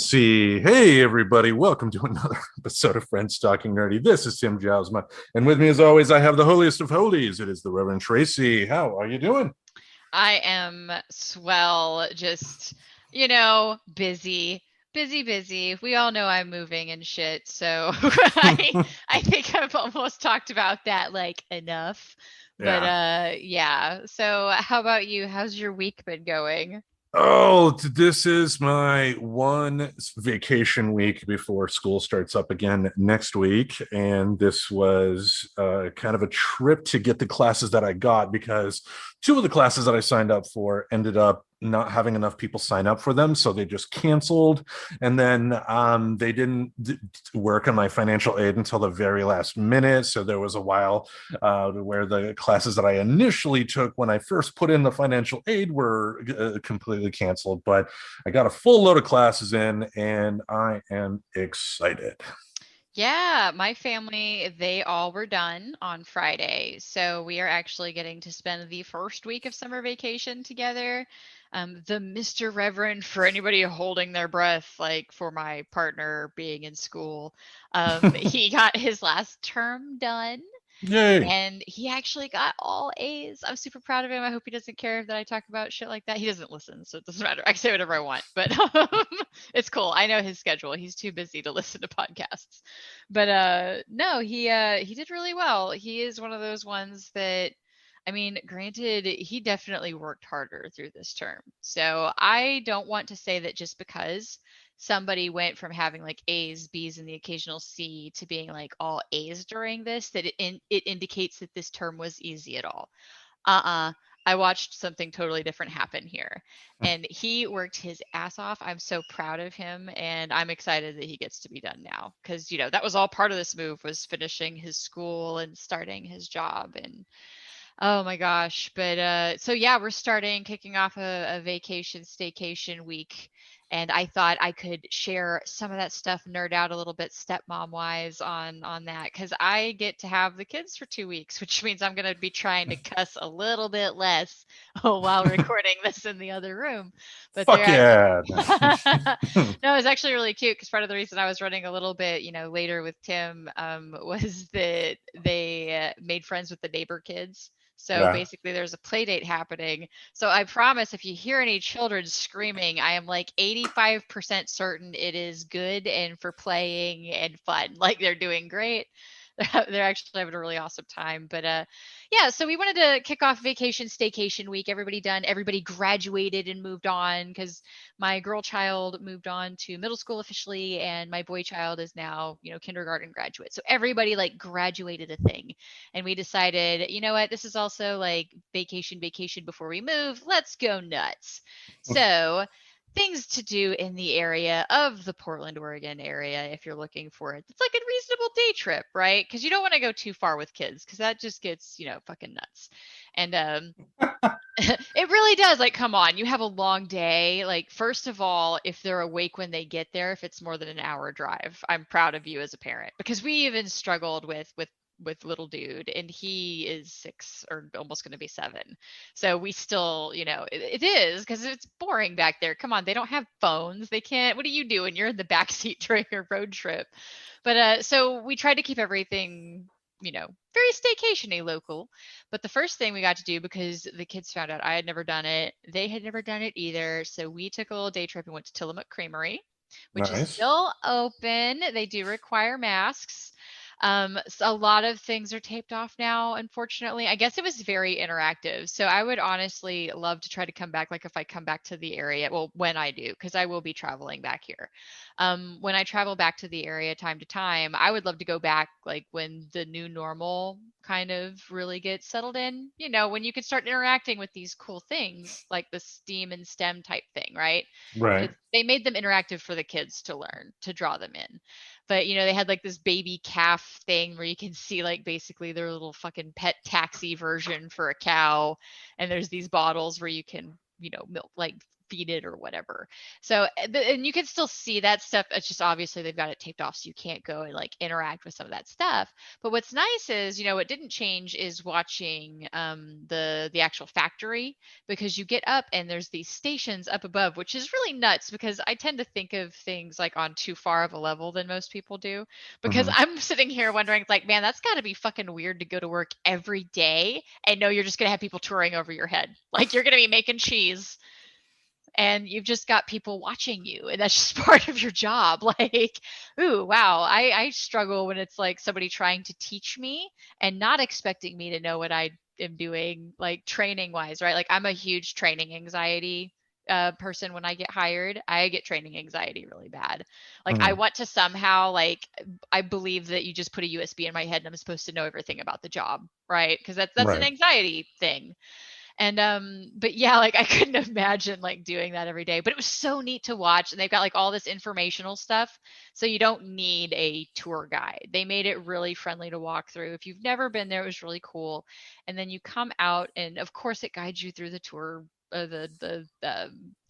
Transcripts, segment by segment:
Fancy. Hey, everybody. Welcome to another episode of Friends Talking Nerdy. This is Tim Jousma. And with me, as always, I have the holiest of holies. It is the Reverend Tracy. How are you doing? I am swell, just, busy, busy, busy. We all know I'm moving and shit, so I think I've almost talked about that like enough. But Yeah. yeah. So how about you? How's your week been going? Oh, this is my one vacation week before school starts up again next week. And this was kind of a trip to get the classes that I got because two of the classes that I signed up for ended up not having enough people sign up for them. So they just canceled. And then they didn't work on my financial aid until the very last minute. So there was a while where the classes that I initially took when I first put in the financial aid were completely canceled. But I got a full load of classes in, and I am excited. Yeah, my family, they all were done on Friday. So we are actually getting to spend the first week of summer vacation together. The Mr. Reverend, for anybody holding their breath, like for my partner being in school, he got his last term done. Yay. And he actually got all A's. I'm super proud of him. I hope he doesn't care that I talk about shit like that. He doesn't listen, so it doesn't matter. I can say whatever I want, but it's cool. I know his schedule. He's too busy to listen to podcasts. But no, he did really well. He is one of those ones that I mean, granted, he definitely worked harder through this term. So I don't want to say that just because somebody went from having like A's, B's, and the occasional C to being like all A's during this, that it indicates that this term was easy at all. Uh-uh. I watched something totally different happen here. And he worked his ass off. I'm so proud of him, and I'm excited that he gets to be done now. Because, that was all part of this move was finishing his school and starting his job. And oh my gosh. But so yeah, we're kicking off a vacation staycation week. And I thought I could share some of that stuff, nerd out a little bit stepmom wise on that because I get to have the kids for 2 weeks, which means I'm gonna be trying to cuss a little bit less while recording this in the other room. But they're Fuck actually yeah. no, it's actually really cute because part of the reason I was running a little bit, later with Tim, was that they made friends with the neighbor kids. So Yeah. basically, there's a play date happening. So I promise if you hear any children screaming, I am like 85% certain it is good and for playing and fun. Like they're doing great. They're actually having a really awesome time. But yeah, so we wanted to kick off vacation staycation week. Everybody done. Everybody graduated and moved on because my girl child moved on to middle school officially, and my boy child is now, kindergarten graduate. So everybody like graduated a thing. And we decided, you know what, this is also like vacation before we move. Let's go nuts. So things to do in the area of the Portland, Oregon area if you're looking for it. It's like a reasonable day trip, right? Because you don't want to go too far with kids because that just gets, fucking nuts. And it really does. Like, come on, you have a long day. Like, first of all, if they're awake when they get there, if it's more than an hour drive, I'm proud of you as a parent because we even struggled with little dude and he is 6 or almost going to be 7, so we still, it is because it's boring back there. Come on, they don't have phones, they can't. What are you doing? You're in the back seat during a road trip. But so we tried to keep everything, very staycation-y local. But the first thing we got to do, because the kids found out I had never done it, they had never done it either, so we took a little day trip and went to Tillamook Creamery, which is Nice. still open. They do require masks. So a lot of things are taped off now, unfortunately. I guess it was very interactive. So I would honestly love to try to come back, like if I come back to the area, well, when I do, because I will be traveling back here. When I travel back to the area time to time, I would love to go back like when the new normal kind of really gets settled in, when you can start interacting with these cool things like the STEAM and STEM type thing, right? Right. They made them interactive for the kids to learn, to draw them in. But they had like this baby calf thing where you can see like basically their little fucking pet taxi version for a cow. And there's these bottles where you can, milk, like feed it or whatever. So, and you can still see that stuff. It's just obviously they've got it taped off, so you can't go and like interact with some of that stuff. But what's nice is, what didn't change is watching the actual factory, because you get up and there's these stations up above, which is really nuts because I tend to think of things like on too far of a level than most people do. Because Mhm. I'm sitting here wondering, like, man, that's got to be fucking weird to go to work every day and know you're just gonna have people touring over your head, like you're gonna be making cheese and you've just got people watching you, and that's just part of your job. Like, ooh, wow, I struggle when it's like somebody trying to teach me and not expecting me to know what I am doing, like training wise, right? Like I'm a huge training anxiety person. When I get hired, I get training anxiety really bad. Like I Mhm. want to somehow, like, I believe that you just put a USB in my head and I'm supposed to know everything about the job, right? Because that's an Right. anxiety thing. And but yeah, like I couldn't imagine like doing that every day. But it was so neat to watch. And they've got like all this informational stuff. So you don't need a tour guide. They made it really friendly to walk through. If you've never been there, it was really cool. And then you come out and of course it guides you through the tour, the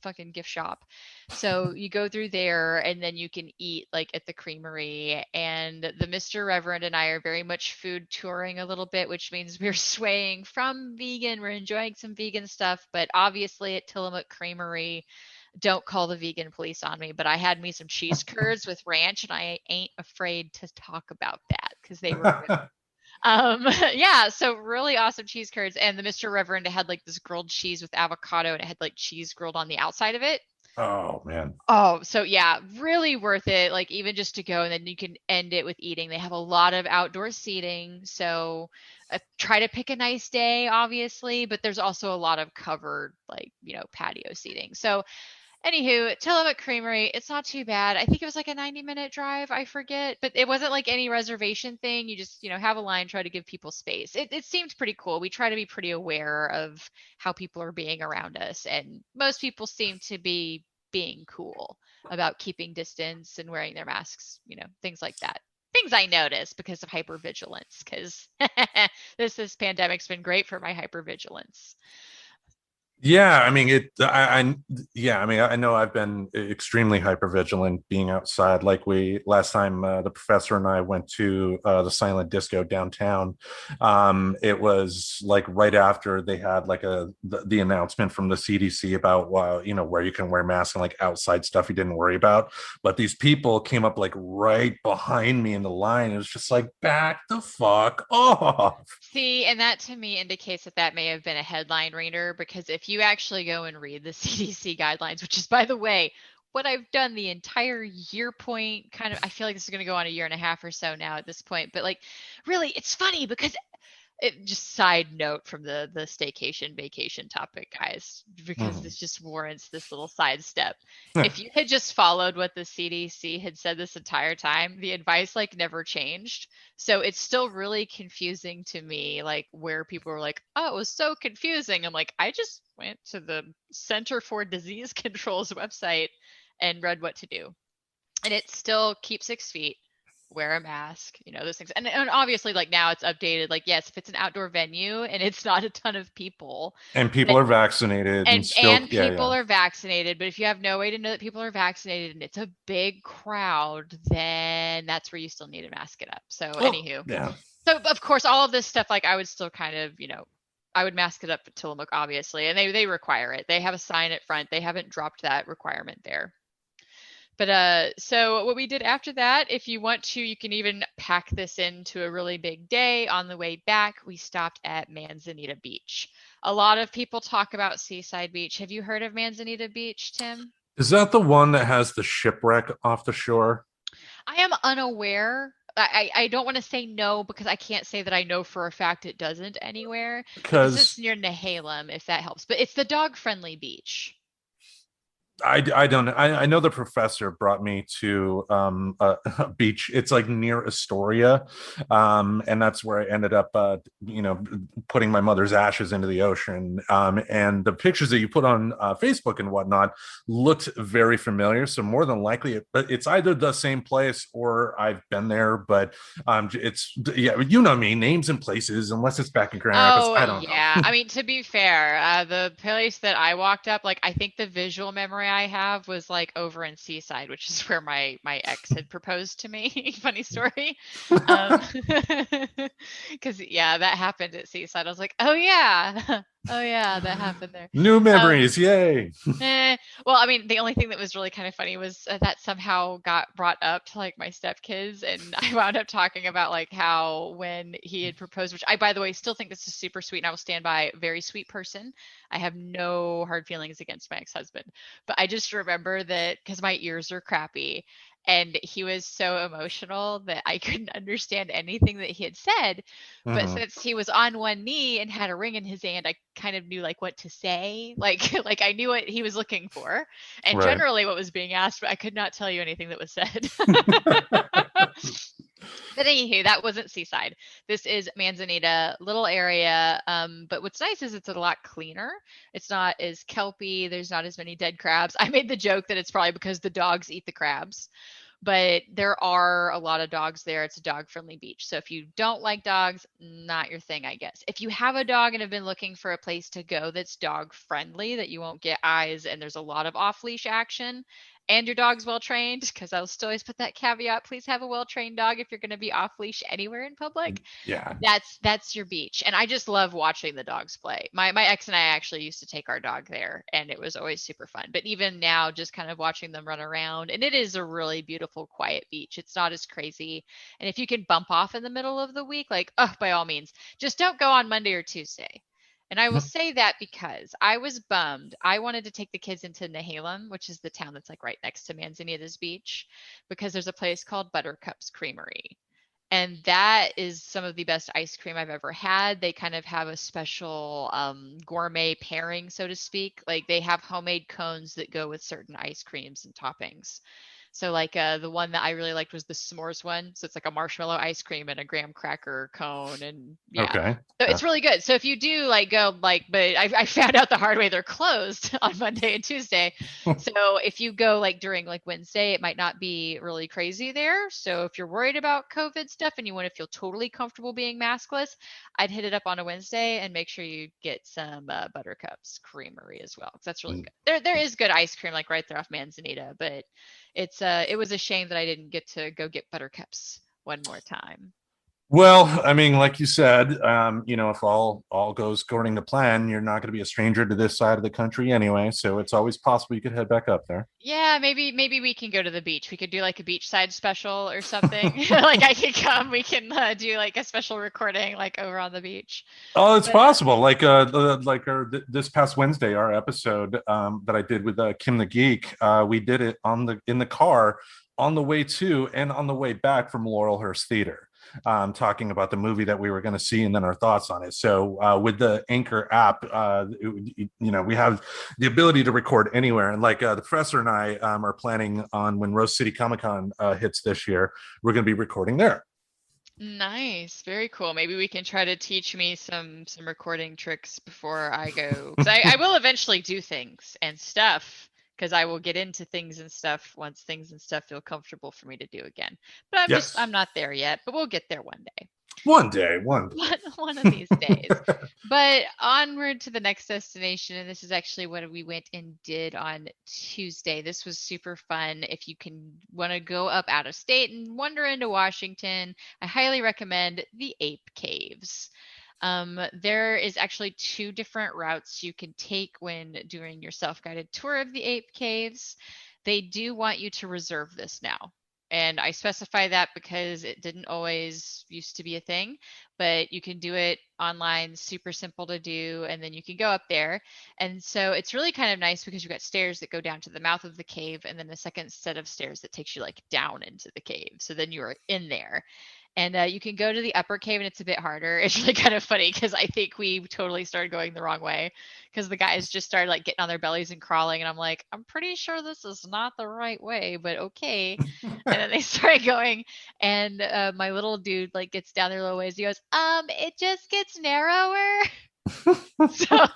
fucking gift shop. So you go through there and then you can eat like at the creamery. And the Mr. Reverend and I are very much food touring a little bit, which means we're swaying from vegan. We're enjoying some vegan stuff, but obviously at Tillamook Creamery, don't call the vegan police on me, but I had me some cheese curds with ranch and I ain't afraid to talk about that because they were good. Yeah, so really awesome cheese curds. And the Mr. Reverend had like this grilled cheese with avocado and it had like cheese grilled on the outside of it. Oh man. Oh, so yeah, really worth it. Like even just to go and then you can end it with eating. They have a lot of outdoor seating, so try to pick a nice day, obviously, but there's also a lot of covered like patio seating. So anywho, Tillamook Creamery, it's not too bad. I think it was like a 90-minute drive, I forget, but it wasn't like any reservation thing. You just have a line, try to give people space. It seemed pretty cool. We try to be pretty aware of how people are being around us, and most people seem to be being cool about keeping distance and wearing their masks, things like that. Things I notice because of hypervigilance, because this pandemic's been great for my hypervigilance. Yeah, I mean yeah, I mean, I know I've been extremely hypervigilant being outside. Like we last time, the professor and I went to the silent disco downtown. It was like right after they had like the announcement from the CDC about where you can wear masks and like outside stuff you didn't worry about. But these people came up like right behind me in the line. It was just like, back the fuck off. See, and that to me indicates that that may have been a headline reader, because if you actually go and read the CDC guidelines, which is, by the way, what I've done the entire year point, kind of, I feel like this is going to go on a year and a half or so now at this point, but like, really, it's funny because just side note from the staycation vacation topic, guys, because Mhm. this just warrants this little sidestep. If you had just followed what the CDC had said this entire time, the advice like never changed. So it's still really confusing to me, like where people are like, oh, it was so confusing. I'm like, I just went to the Center for Disease Control's website and read what to do. And it still keep 6 feet, wear a mask, those things. And obviously, like now it's updated. Like, yes, if it's an outdoor venue and it's not a ton of people, And people then are vaccinated and still, and yeah, people yeah. are vaccinated. But if you have no way to know that people are vaccinated and it's a big crowd, then that's where you still need to mask it up. So, Oh, anywho, yeah. so of course, all of this stuff, like I would still kind of, I would mask it up at Tillamook, obviously, and they require it. They have a sign at front. They haven't dropped that requirement there. But so what we did after that, if you want to, you can even pack this into a really big day. On the way back, we stopped at Manzanita Beach. A lot of people talk about Seaside Beach. Have you heard of Manzanita Beach, Tim? Is that the one that has the shipwreck off the shore? I am unaware. I don't want to say no because I can't say that I know for a fact it doesn't anywhere, because it's Because near Nehalem, if that helps. But it's the dog friendly beach. I don't know. I know the professor brought me to a beach. It's like near Astoria, and that's where I ended up, putting my mother's ashes into the ocean. And the pictures that you put on Facebook and whatnot looked very familiar. So more than likely, but it's either the same place or I've been there. But it's yeah, you know me, names and places, unless it's back in Grand Rapids, Oh, I don't know. yeah. I mean, to be fair, the place that I walked up, like, I think the visual memory I have was like over in Seaside, which is where my ex had proposed to me. Funny story. Um, because yeah, that happened at Seaside. I was like, oh yeah, oh yeah, that happened there. New Um, memories, yay! well, I mean, the only thing that was really kind of funny was that somehow got brought up to like my stepkids, and I wound up talking about like how when he had proposed, which I, by the way, still think this is super sweet, and I will stand by, very sweet person. I have no hard feelings against my ex-husband, but I just remember that because my ears are crappy, and he was so emotional that I couldn't understand anything that he had said. But Mhm. since he was on one knee and had a ring in his hand, I kind of knew like what to say. Like like I knew what he was looking for and Right. generally what was being asked, but I could not tell you anything that was said. But anywho, that wasn't Seaside. This is Manzanita, little area. But what's nice is it's a lot cleaner. It's not as kelpy. There's not as many dead crabs. I made the joke that it's probably because the dogs eat the crabs, but there are a lot of dogs there. It's a dog friendly beach. So if you don't like dogs, not your thing, I guess. If you have a dog and have been looking for a place to go that's dog friendly, that you won't get eyes and there's a lot of off leash action, and your dog's well trained, because I'll still always put that caveat, please have a well trained dog if you're going to be off leash anywhere in public. Yeah. That's your beach. And I just love watching the dogs play. My ex and I actually used to take our dog there, and it was always super fun. But even now, just kind of watching them run around, and it is a really beautiful quiet beach. It's not as crazy. And if you can bump off in the middle of the week, like, oh, by all means, just don't go on Monday or Tuesday. And I will say that because I was bummed. I wanted to take the kids into Nehalem, which is the town that's like right next to Manzanita's beach, because there's a place called Buttercup's Creamery. And that is some of the best ice cream I've ever had. They kind of have a special gourmet pairing, so to speak. Like they have homemade cones that go with certain ice creams and toppings. So like the one that I really liked was the s'mores one. So it's like a marshmallow ice cream and a graham cracker cone, and yeah. Okay. So Yeah. it's really good. So if you do like go like, but I found out the hard way they're closed on Monday and Tuesday. So if you go like during like Wednesday, it might not be really crazy there. So if you're worried about COVID stuff and you want to feel totally comfortable being maskless, I'd hit it up on a Wednesday and make sure you get some Buttercups Creamery as well, because that's really good. There is good ice cream like right there off Manzanita, but it was a shame that I didn't get to go get Buttercups one more time. Well, I mean, like you said, if all goes according to plan, you're not going to be a stranger to this side of the country anyway. So it's always possible you could head back up there. Yeah, maybe we can go to the beach. We could do like a beachside special or something. Like I could come, we can do like a special recording like over on the beach. Oh, it's But possible. Like this past Wednesday, our episode that I did with Kim the Geek, we did it in the car on the way to and on the way back from Laurelhurst Theater, talking about the movie that we were going to see and then our thoughts on it. So with the Anchor app, we have the ability to record anywhere. And like the professor and I are planning on when Rose City Comic Con hits this year, we're going to be recording there. nice, very cool. Maybe we can try to teach me some recording tricks before I go, because I will eventually do things and stuff. Because I will get into things and stuff once things and stuff feel comfortable for me to do again. But I'm Yes, not there yet, but we'll get there one day. one day, one One of these day. days. But onward to the next destination, and this is actually what we went and did on Tuesday. This was super fun. If you can want to go up out of state and wander into Washington, I highly recommend the Ape Caves. There is actually two different routes you can take when doing your self-guided tour of the Ape Caves. They do want you to reserve this now. And I specify that because it didn't always used to be a thing, but you can do it online, super simple to do, and then you can go up there. And so it's really kind of nice because you've got stairs that go down to the mouth of the cave, and then a second set of stairs that takes you like down into the cave. So then you're in there. And you can go to the upper cave and it's a bit harder. It's really kind of funny because I think we totally started going the wrong way because the guys just started like getting on their bellies and crawling. And I'm like, I'm pretty sure this is not the right way, but okay. And then they started going, and my little dude like gets down there a little ways. He goes, it just gets narrower. So,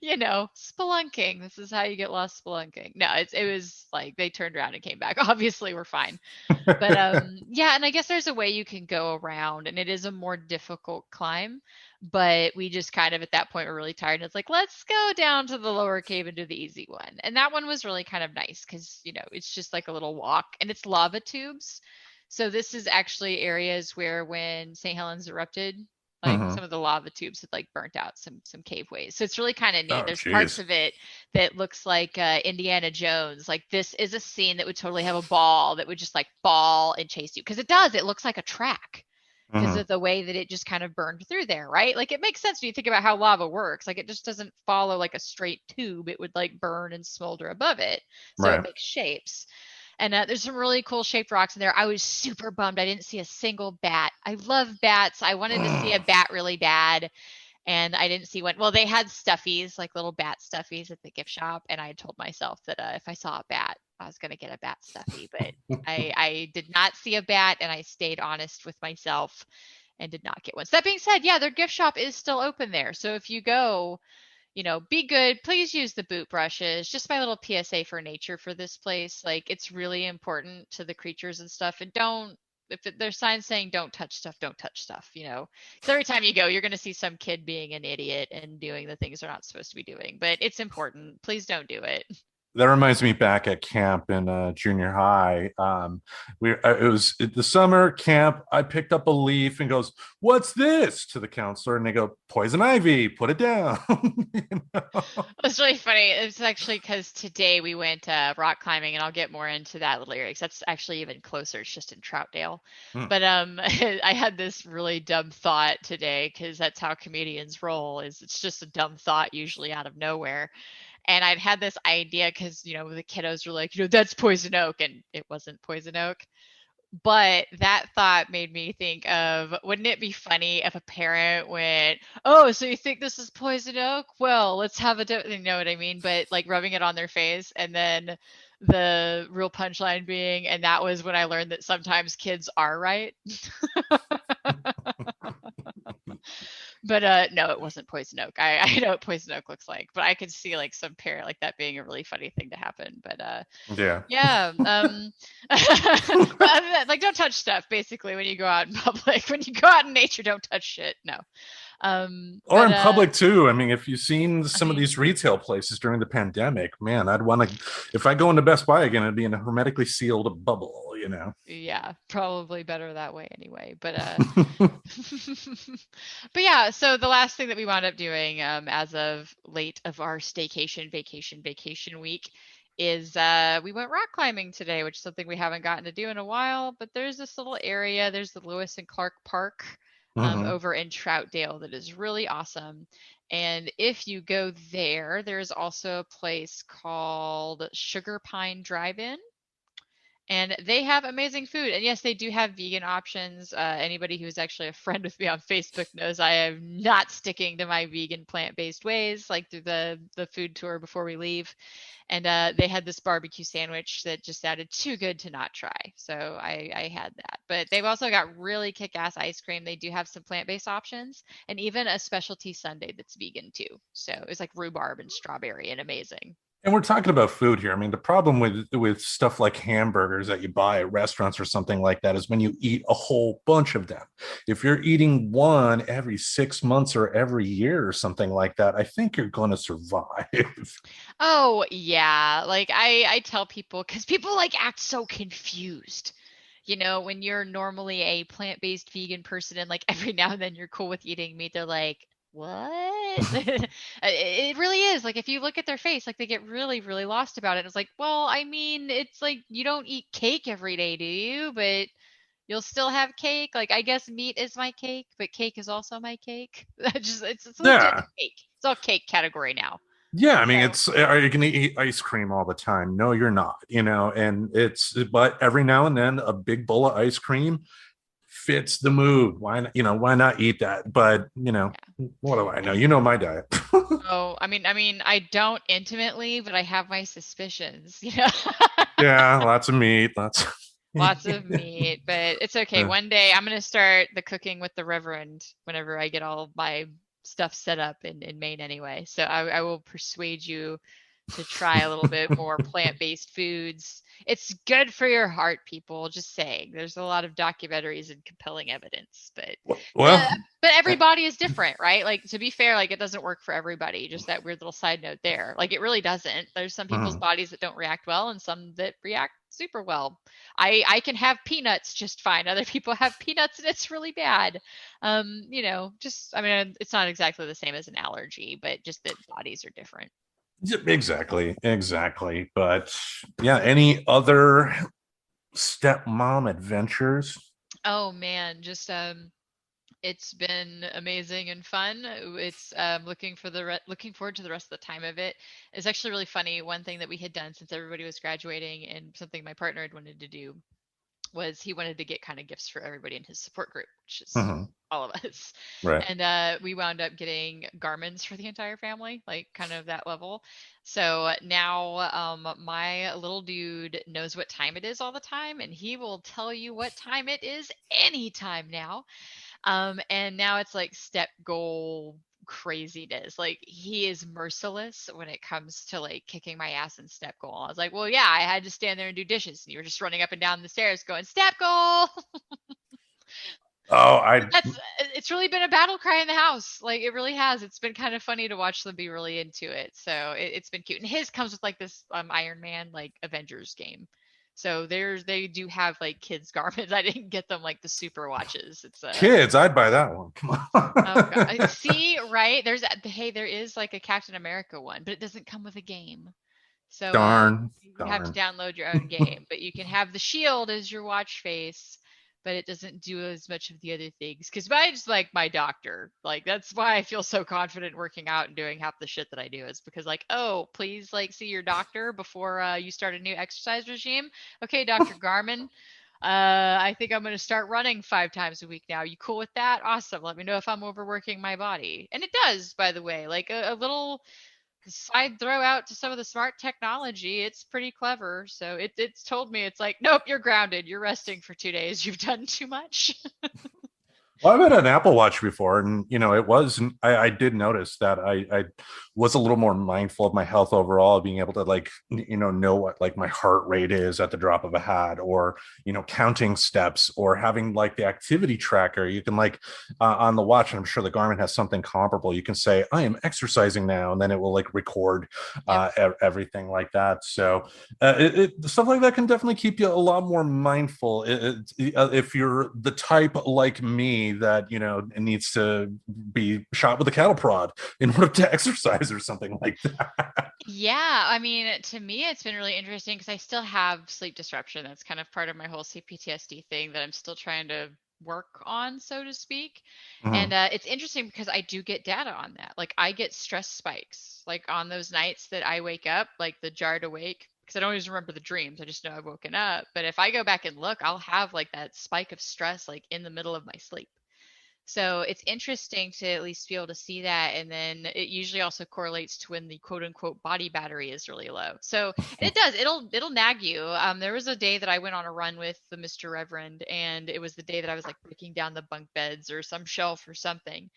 spelunking. This is how you get lost spelunking. No, it was like they turned around and came back. Obviously, we're fine. But yeah, and I guess there's a way you can go around, and it is a more difficult climb. But we just kind of at that point were really tired, and it's like, let's go down to the lower cave and do the easy one. And that one was really kind of nice because it's just like a little walk, and it's lava tubes. So this is actually areas where when St. Helens erupted, like Mhm. some of the lava tubes had like burnt out some caveways. So it's really kind of neat. Oh, There's parts geez. of it that looks like Indiana Jones. Like this is a scene that would totally have a ball that would just like ball and chase you because it does. It looks like a track because Mhm. of the way that it just kind of burned through there, right? Like it makes sense when you think about how lava works. Like it just doesn't follow like a straight tube. It would like burn and smolder above it. So it Right. makes shapes. And there's some really cool shaped rocks in there. I was super bummed I didn't see a single bat. I love bats. I wanted to see a bat really bad, and I didn't see one. Well, they had stuffies, like little bat stuffies at the gift shop, and I told myself that if I saw a bat, I was going to get a bat stuffy. But I did not see a bat, and I stayed honest with myself and did not get one. So that being said, yeah, their gift shop is still open there. So if you go, be good. Please use the boot brushes. Just my little PSA for nature for this place. Like it's really important to the creatures and stuff. And don't, if there's signs saying don't touch stuff, don't touch stuff, Because every time you go, you're going to see some kid being an idiot and doing the things they're not supposed to be doing. But it's important. Please don't do it. That reminds me back at camp in junior high. It was the summer camp. I picked up a leaf and goes, "What's this?" to the counselor, and they go, "Poison ivy. Put it down." You know? It's really funny. It's actually because today we went rock climbing, and I'll get more into that little area because that's actually even closer. It's just in Troutdale. Hmm. But I had this really dumb thought today because that's how comedians roll. Is it's just a dumb thought usually out of nowhere. And I'd had this idea because the kiddos were like, that's poison oak, and it wasn't poison oak. But that thought made me think of, wouldn't it be funny if a parent went, "Oh, so you think this is poison oak? Well, let's have you know what I mean?" But like rubbing it on their face, and then the real punchline being, and that was when I learned that sometimes kids are right. But no, it wasn't poison oak. I know what poison oak looks like, but I could see like some parent like that being a really funny thing to happen. But Yeah. yeah. But other than that, like don't touch stuff basically when you go out in public. When you go out in nature, don't touch shit. No. Or But in public too. I mean, if you've seen I some of mean, these retail places during the pandemic, man, I'd want to. If I go into Best Buy again, it'd be in a hermetically sealed bubble. yeah, probably better that way anyway. But yeah, so the last thing that we wound up doing as of late of our staycation, vacation week is we went rock climbing today, which is something we haven't gotten to do in a while. But there's this little area, there's the Lewis and Clark Park Hmm. over in Troutdale that is really awesome. And if you go there, there's also a place called Sugar Pine Drive-In, and they have amazing food. And yes, they do have vegan options. Anybody who's actually a friend with me on Facebook knows I am not sticking to my vegan plant-based ways, like through the food tour before we leave. And they had this barbecue sandwich that just sounded too good to not try. So I had that. But they've also got really kick-ass ice cream. They do have some plant-based options and even a specialty sundae that's vegan too. So it's like rhubarb and strawberry and amazing. And we're talking about food here. I mean, the problem with stuff like hamburgers that you buy at restaurants or something like that is when you eat a whole bunch of them. If you're eating one every 6 months or every year or something like that, I think you're going to survive. Oh, yeah. Like I tell people because people like act so confused. When you're normally a plant-based vegan person and like every now and then you're cool with eating meat, they're like, "What?" It really is. Like if you look at their face, like they get really, really lost about it. It's like, well, I mean, it's like you don't eat cake every day, do you? But you'll still have cake. Like I guess meat is my cake, but cake is also my cake. It's legit Yeah. cake. It's all cake category now. Yeah, I mean, So are you going to eat ice cream all the time? No, you're not, and but every now and then a big bowl of ice cream fits the mood. Why not, why not eat that? But Yeah. what do I know? I, You know my diet. oh, I mean, I don't intimately, but I have my suspicions, you know. Yeah, lots of meat, lots. Lots of meat, but it's okay. Uh, One day I'm gonna start the cooking with the Reverend whenever I get all my stuff set up in Maine anyway. So I will persuade you to try a little bit more plant-based foods. It's good for your heart, people. Just saying. There's a lot of documentaries and compelling evidence, but uh, well, but everybody is different, right? Like to be fair, like it doesn't work for everybody. Just that weird little side note there. Like it really doesn't. There's some people's mhm. bodies that don't react well and some that react super well. I can have peanuts just fine. Other people have peanuts and it's really bad. Just I mean it's not exactly the same as an allergy, but just that bodies are different. Yeah, exactly. But yeah, any other stepmom adventures? Oh man, just it's been amazing and fun. It's looking forward to the rest of the time of it. It's actually really funny. One thing that we had done since everybody was graduating and something my partner had wanted to do was he wanted to get kind of gifts for everybody in his support group, which is Mhm. all of us. Right. And we wound up getting garments for the entire family, like kind of that level. So now my little dude knows what time it is all the time, and he will tell you what time it is anytime now. And now it's like step goal craziness. Like he is merciless when it comes to like kicking my ass in step goal. I was like, well, yeah, I had to stand there and do dishes, and you were just running up and down the stairs going step goal. Oh, But it's really been a battle cry in the house. Like it really has. It's been kind of funny to watch them be really into it. So it's been cute. And his comes with like this Iron Man like Avengers game. So they do have like kids garments. I didn't get them like the super watches. It's kids, I'd buy that one. Come Oh God. on. See, right? Hey, there is like a Captain America one, but it doesn't come with a game. So Darn, you have to darn. download your own game, but you can have the shield as your watch face, but it doesn't do as much of the other things. Because I just like my doctor. Like that's why I feel so confident working out and doing half the shit that I do is because like, oh, please like see your doctor before you start a new exercise regime. Okay, Dr. Garmin. I think I'm going to start running 5 times a week now. You cool with that? Awesome. Let me know if I'm overworking my body. And it does, by the way. Like a little side throw out to some of the smart technology. It's pretty clever. So it's told me it's like, nope, you're grounded. You're resting for 2 days. You've done too much. Well, I've had an Apple Watch before, and it was. I did notice that I was a little more mindful of my health overall, being able to like know what like my heart rate is at the drop of a hat, or counting steps, or having like the activity tracker. You can like on the watch, and I'm sure the Garmin has something comparable. You can say I am exercising now, and then it will like record Yep. everything like that. So stuff like that can definitely keep you a lot more mindful. If you're the type like me that needs to be shot with a cattle prod in order to exercise or something like that. Yeah, I mean, to me, it's been really interesting because I still have sleep disruption. That's kind of part of my whole CPTSD thing that I'm still trying to work on, so to speak. And Mhm. it's interesting because I do get data on that. Like, I get stress spikes, like on those nights that I wake up, like the jarred awake, because I don't always remember the dreams. I just know I've woken up. But if I go back and look, I'll have like that spike of stress, like in the middle of my sleep. So it's interesting to at least be able to see that. And then it usually also correlates to when the quote unquote body battery is really low. So, and it does, it'll nag you. There was a day that I went on a run with the Mr. Reverend, and it was the day that I was like breaking down the bunk beds or some shelf or something.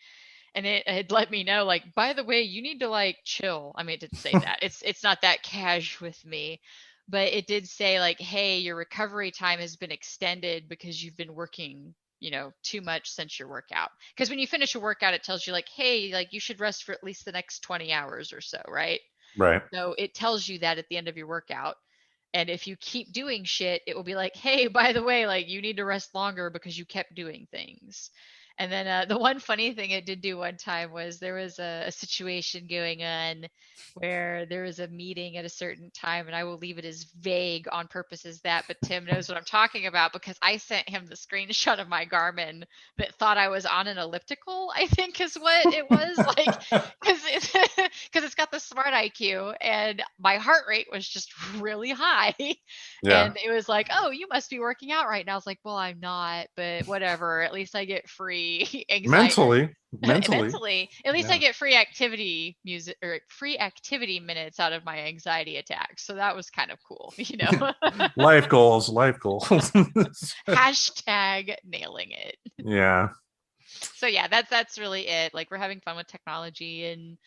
And it had let me know, like, by the way, you need to like chill. I mean, it didn't say that. It's not that cash with me. But it did say like, hey, your recovery time has been extended because you've been working too much since your workout. Because when you finish a workout, it tells you like, hey, like you should rest for at least the next 20 hours or so, right? Right. So it tells you that at the end of your workout. And if you keep doing shit, it will be like, hey, by the way, like you need to rest longer because you kept doing things. And then the one funny thing it did do one time was there was a situation going on where there was a meeting at a certain time, and I will leave it as vague on purpose as that, but Tim knows what I'm talking about because I sent him the screenshot of my Garmin that thought I was on an elliptical, I think is what it was. Like, because it's got the smart IQ, and my heart rate was just really high. Yeah. And it was like, oh, you must be working out right now. I was like, well, I'm not, but whatever. At least I get free anxiety. Mentally. Mentally, at least I Yeah. get free activity music or free activity minutes out of my anxiety attacks. So that was kind of cool, you know. Life goals, life goals. Hashtag nailing it. Yeah. So yeah, that's really it. Like we're having fun with technology and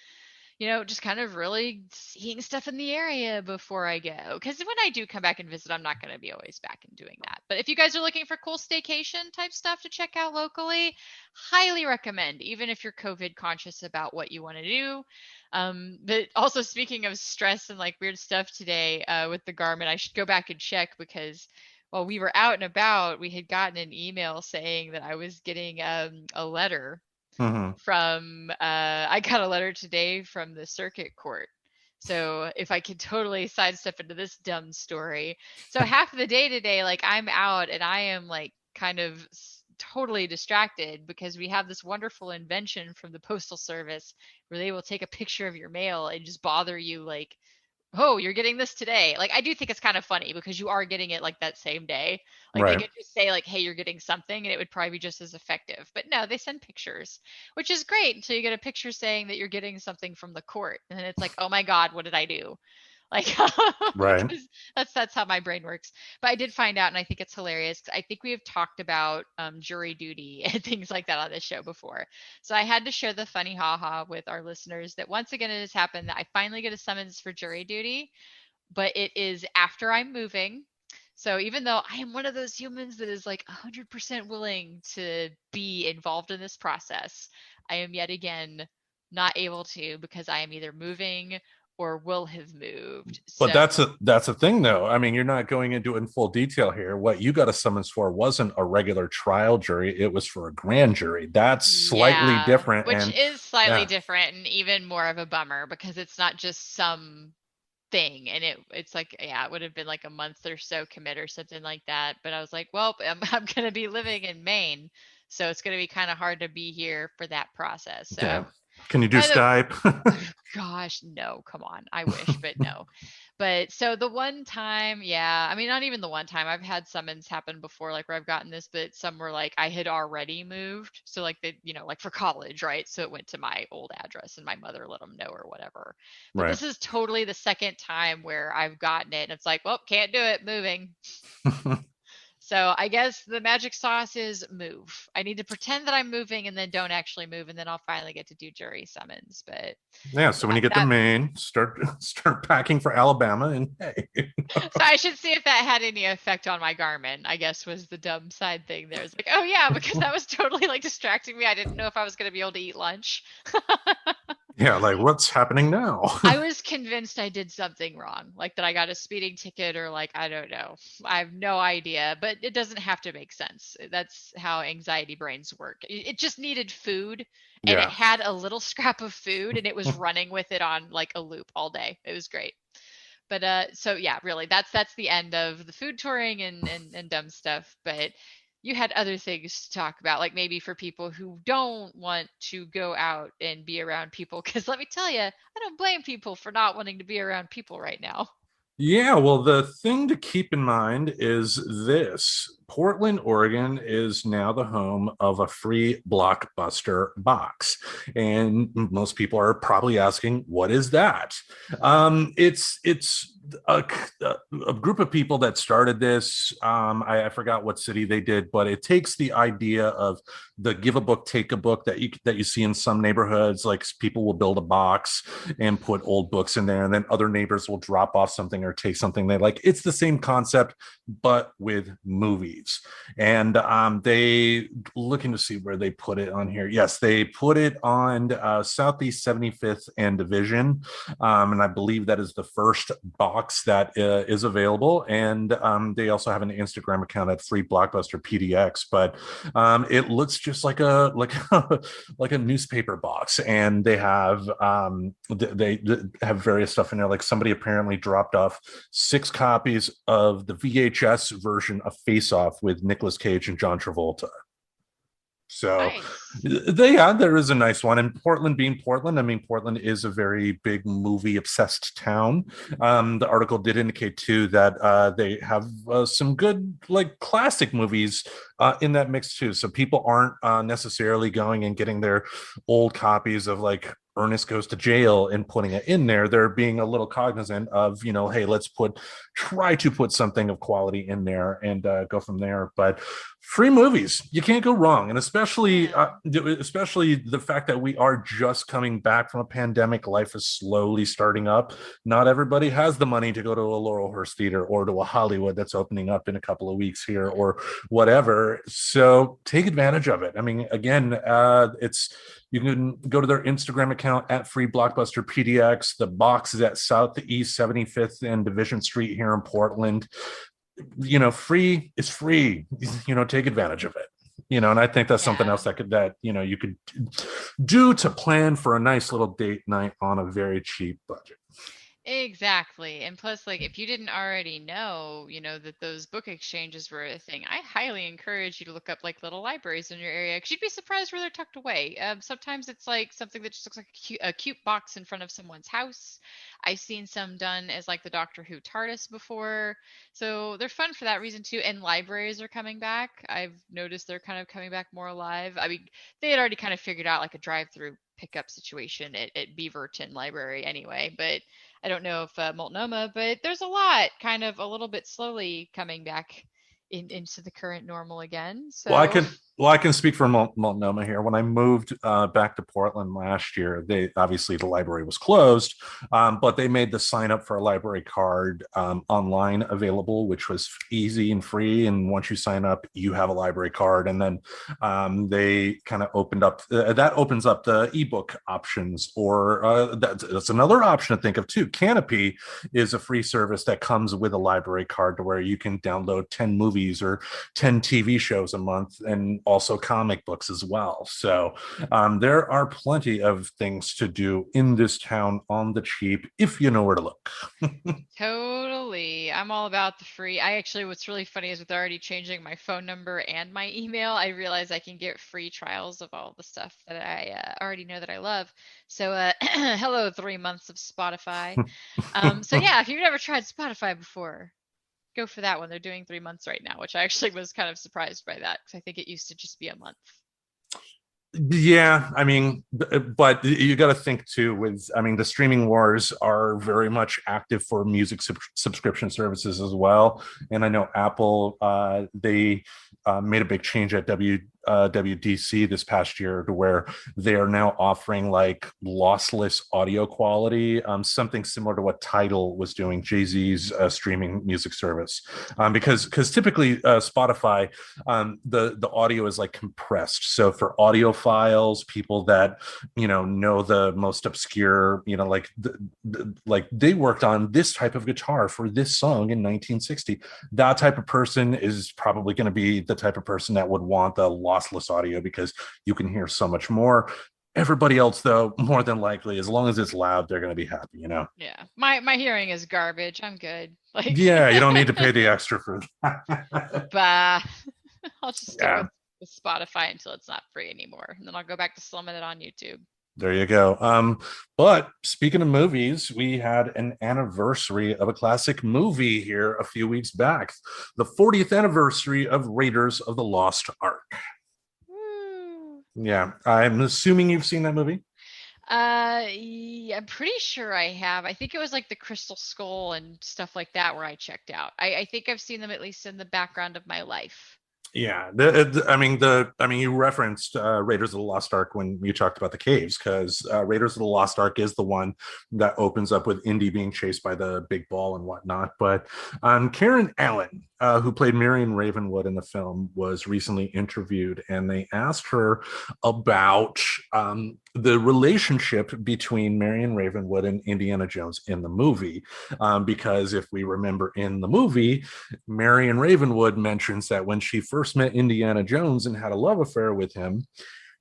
just kind of really seeing stuff in the area before I go. Because when I do come back and visit, I'm not going to be always back and doing that. But if you guys are looking for cool staycation type stuff to check out locally, highly recommend, even if you're COVID conscious about what you want to do. But also, speaking of stress and like weird stuff today with the Garmin, I should go back and check because while we were out and about, we had gotten an email saying that I was getting a letter Hmm. from I got a letter today from the circuit court. So if I could totally sidestep into this dumb story. So half of the day today, like I'm out and I am like kind of totally distracted because we have this wonderful invention from the postal service where they will take a picture of your mail and just bother you like, oh, you're getting this today. Like I do think it's kind of funny because you are getting it like that same day. Like they Right. could just say like, hey, you're getting something and it would probably be just as effective. But no, they send pictures, which is great until you get a picture saying that you're getting something from the court. And then it's like, oh my God, what did I do? Like Right. because that's how my brain works. But I did find out, and I think it's hilarious. 'Cause I think we have talked about jury duty and things like that on this show before. So I had to share the funny haha with our listeners that once again it has happened that I finally get a summons for jury duty, but it is after I'm moving. So even though I am one of those humans that is like 100% willing to be involved in this process, I am yet again not able to because I am either moving or will have moved. But So that's a thing though. I mean, you're not going into it in full detail here. What you got a summons for wasn't a regular trial jury, it was for a grand jury. That's slightly yeah, different. which And is slightly yeah, different and even more of a bummer because it's not just some thing and it's like yeah it would have been like a month or so commit or something like that, but I was like well I'm going to be living in Maine, so it's going to be kind of hard to be here for that process. yeah. So Can you do by the Skype? gosh, no, come on, I wish, but no. But so the one time, yeah, I mean, not even the one time. I've had summons happen before, like where I've gotten this, but some were like I had already moved. So like they, like for college, right? So it went to my old address and my mother let them know or whatever. But Right. this is totally the second time where I've gotten it. And it's like, well, can't do it, moving. So I guess the magic sauce is move. I need to pretend that I'm moving and then don't actually move, and then I'll finally get to do jury summons. But Yeah. So when yeah, you get to that Maine, start packing for Alabama, and hey. so I should see if that had any effect on my Garmin, I guess was the dumb side thing there. It's like, oh yeah, because that was totally like distracting me. I didn't know if I was going to be able to eat lunch. Yeah, like what's happening now? I was convinced I did something wrong, like that I got a speeding ticket or like, I don't know. I have no idea, but it doesn't have to make sense. That's how anxiety brains work. It just needed food and it Yeah. had a little scrap of food and it was running with it on like a loop all day. It was great. But so yeah, really, that's the end of the food touring and dumb stuff. But you had other things to talk about, like maybe for people who don't want to go out and be around people. Because let me tell you, I don't blame people for not wanting to be around people right now. Yeah, well, the thing to keep in mind is this: Portland, Oregon is now the home of a free Blockbuster box. And most people are probably asking, what is that? It's a group of people that started this. I forgot what city they did, but it takes the idea of the give a book, take a book that you see in some neighborhoods. Like people will build a box and put old books in there, and then other neighbors will drop off something or take something they like. It's the same concept, but with movies. And they looking to see where they put it on here. Yes, they put it on Southeast 75th and Division, and I believe that is the first box that is available, and they also have an Instagram account at Free Blockbuster PDX. But it looks just like a like a newspaper box, and they have they have various stuff in there. Like somebody apparently dropped off 6 copies of the VHS version of Face Off with Nicolas Cage and John Travolta. So Nice. yeah, there is a nice one. And Portland being Portland, I mean, Portland is a very big movie obsessed town. The article did indicate too that they have some good like classic movies in that mix too. So people aren't necessarily going and getting their old copies of like Ernest Goes to Jail and putting it in there. They're being a little cognizant of, you know, hey, let's try to put something of quality in there and go from there. But free movies, you can't go wrong. And especially the fact that we are just coming back from a pandemic, life is slowly starting up. Not everybody has the money to go to a Laurelhurst theater or to a Hollywood that's opening up in a couple of weeks here or whatever. So take advantage of it. I mean, again, you can go to their Instagram account at Free Blockbuster PDX. The box is at Southeast 75th and Division Street here in Portland. You know, free is free. You know, take advantage of it. You know, and I think that's something else that you know you could do to plan for a nice little date night on a very cheap budget. Exactly. And plus, like, if you didn't already know, that those book exchanges were a thing, I highly encourage you to look up like little libraries in your area because you'd be surprised where they're tucked away. Sometimes it's like something that just looks like a cute box in front of someone's house. I've seen some done as like the Doctor Who TARDIS before. So they're fun for that reason too. And libraries are coming back. I've noticed they're kind of coming back more alive. I mean, they had already kind of figured out like a drive-through pickup situation at Beaverton Library anyway, but I don't know if Multnomah, but there's a lot kind of a little bit slowly coming back into the current normal again. Well, I So, can I can speak for Multnomah here. When I moved back to Portland last year, they obviously the library was closed, but they made the sign up for a library card online available, which was easy and free. And once you sign up, you have a library card. And then they kind of opened up that opens up the ebook options, or that's another option to think of too. Canopy is a free service that comes with a library card to where you can download 10 movies or 10 TV shows a month, and also comic books as well. So there are plenty of things to do in this town on the cheap if you know where to look. totally. I'm all about the free. What's really funny is with already changing my phone number and my email, I realize I can get free trials of all the stuff that I already know that I love. So, hello, 3 months of Spotify. So yeah, if you've never tried Spotify before, go for that one. They're doing 3 months right now, which I actually was kind of surprised by that because I think it used to just be a month. Yeah, I mean, but you got to think too. I mean, the streaming wars are very much active for music subscription services as well. And I know Apple, they made a big change at WDC this past year to where they are now offering like lossless audio quality, something similar to what Tidal was doing, Jay-Z's streaming music service. Because typically Spotify, the audio is like compressed. So for audiophiles, people that know the most obscure, like they worked on this type of guitar for this song in 1960. That type of person is probably going to be the type of person that would want the lossless audio because you can hear so much more. Everybody else, though, more than likely, as long as it's loud, they're going to be happy. Yeah, my hearing is garbage. I'm good. Like, Yeah, you don't need to pay the extra for that. bah, I'll just stick Yeah, with Spotify until it's not free anymore, and then I'll go back to slumming it on YouTube. there you go. But speaking of movies, we had an anniversary of a classic movie here a few weeks back, the 40th anniversary of Raiders of the Lost Ark. Woo. Yeah, I'm assuming you've seen that movie. Yeah, I'm pretty sure I have. I think it was like the Crystal Skull and stuff like that where I checked out. I think I've seen them at least in the background of my life. Yeah, I mean, you referenced Raiders of the Lost Ark when you talked about the caves, because Raiders of the Lost Ark is the one that opens up with Indy being chased by the big ball and whatnot. But Karen Allen who played Marion Ravenwood in the film, was recently interviewed, and they asked her about the relationship between Marion Ravenwood and Indiana Jones in the movie. Because if we remember in the movie, Marion Ravenwood mentions that when she first met Indiana Jones and had a love affair with him,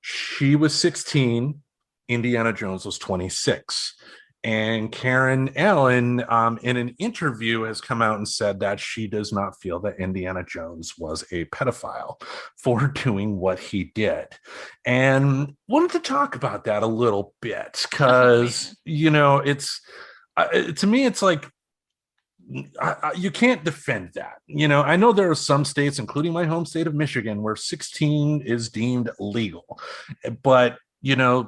she was 16, Indiana Jones was 26. And Karen Allen, in an interview, has come out and said that she does not feel that Indiana Jones was a pedophile for doing what he did. And wanted to talk about that a little bit Oh because, man. it's to me, it's like, you can't defend that. I know there are some states, including my home state of Michigan, where 16 is deemed legal. But,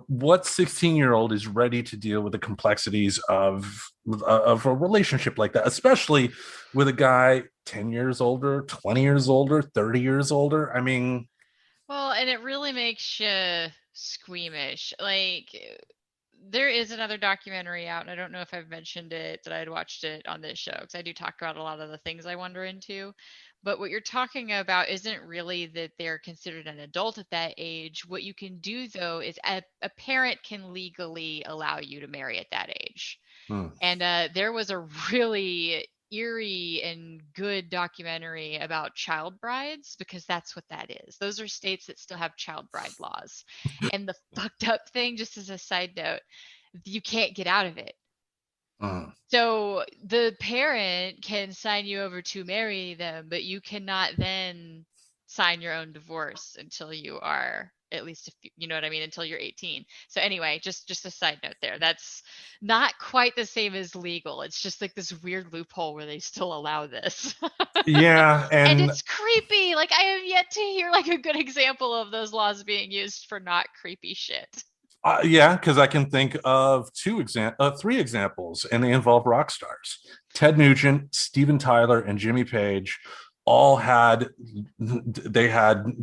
what 16-year-old is ready to deal with the complexities of a relationship like that, especially with a guy 10 years older, 20 years older, 30 years older? I mean, Well, and it really makes you squeamish. Like, there is another documentary out, and I don't know if I've mentioned it that I'd watched it on this show because I do talk about a lot of the things I wonder into. But what you're talking about isn't really that they're considered an adult at that age. What you can do, though, is a parent can legally allow you to marry at that age. hmm, And there was a really eerie and good documentary about child brides because that's what that is. Those are states that still have child bride laws. And the fucked up thing, just as a side note, you can't get out of it. hmm. So the parent can sign you over to marry them, but you cannot then sign your own divorce until you are at least, if you know what I mean, until you're 18. So anyway, just a side note there. That's not quite the same as legal. It's just like this weird loophole where they still allow this. Yeah, And and it's creepy. Like I have yet to hear like a good example of those laws being used for not creepy shit. yeah, because I can think of three examples, and they involve rock stars. Ted Nugent, Steven Tyler, and Jimmy Page all had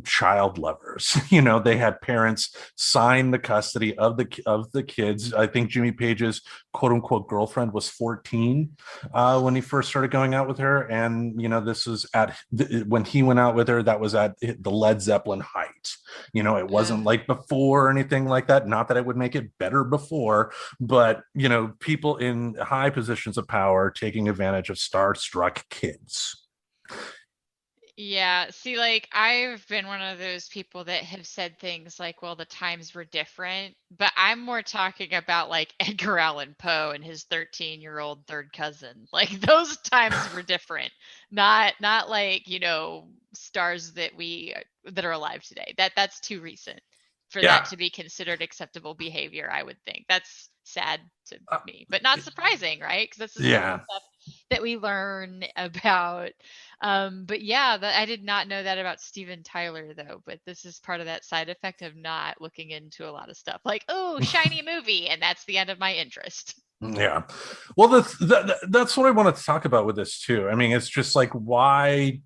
child lovers. They had parents sign the custody of the kids. I think Jimmy Page's quote unquote girlfriend was 14 when he first started going out with her, and this was when he went out with her. That was at the Led Zeppelin height. It Uh, wasn't like before or anything like that. Not that it would make it better before, but people in high positions of power taking advantage of starstruck kids. Yeah, see, like I've been one of those people that have said things like, well, the times were different, but I'm more talking about like Edgar Allan Poe and his 13-year-old third cousin. Like those times were different. Not like, stars that are alive today. That's too recent for that Yeah. to be considered acceptable behavior, I would think. That's sad to Uh, me, but not surprising, right? Because this is some of the yeah. stuff that we learn about. But yeah, I did not know that about Steven Tyler though. But this is part of that side effect of not looking into a lot of stuff. Like, oh, shiny movie, and that's the end of my interest. Yeah. Well, that's what I wanted to talk about with this too. I mean, it's just like, why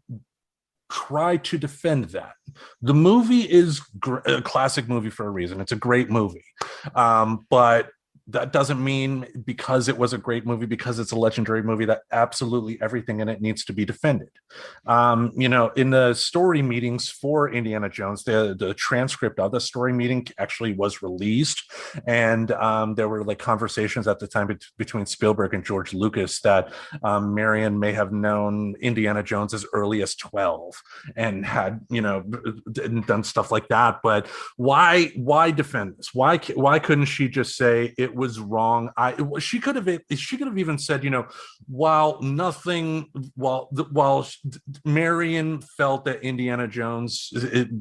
try to defend that? The movie is a classic movie for a reason. It's a great movie. But that doesn't mean because it was a great movie, because it's a legendary movie, that absolutely everything in it needs to be defended. In the story meetings for Indiana Jones, the transcript of the story meeting actually was released, and there were like conversations at the time between Spielberg and George Lucas that Marion may have known Indiana Jones as early as 12 and had done stuff like that. But why defend this? Why couldn't she just say it was wrong? She could have even said, while Marion felt that Indiana Jones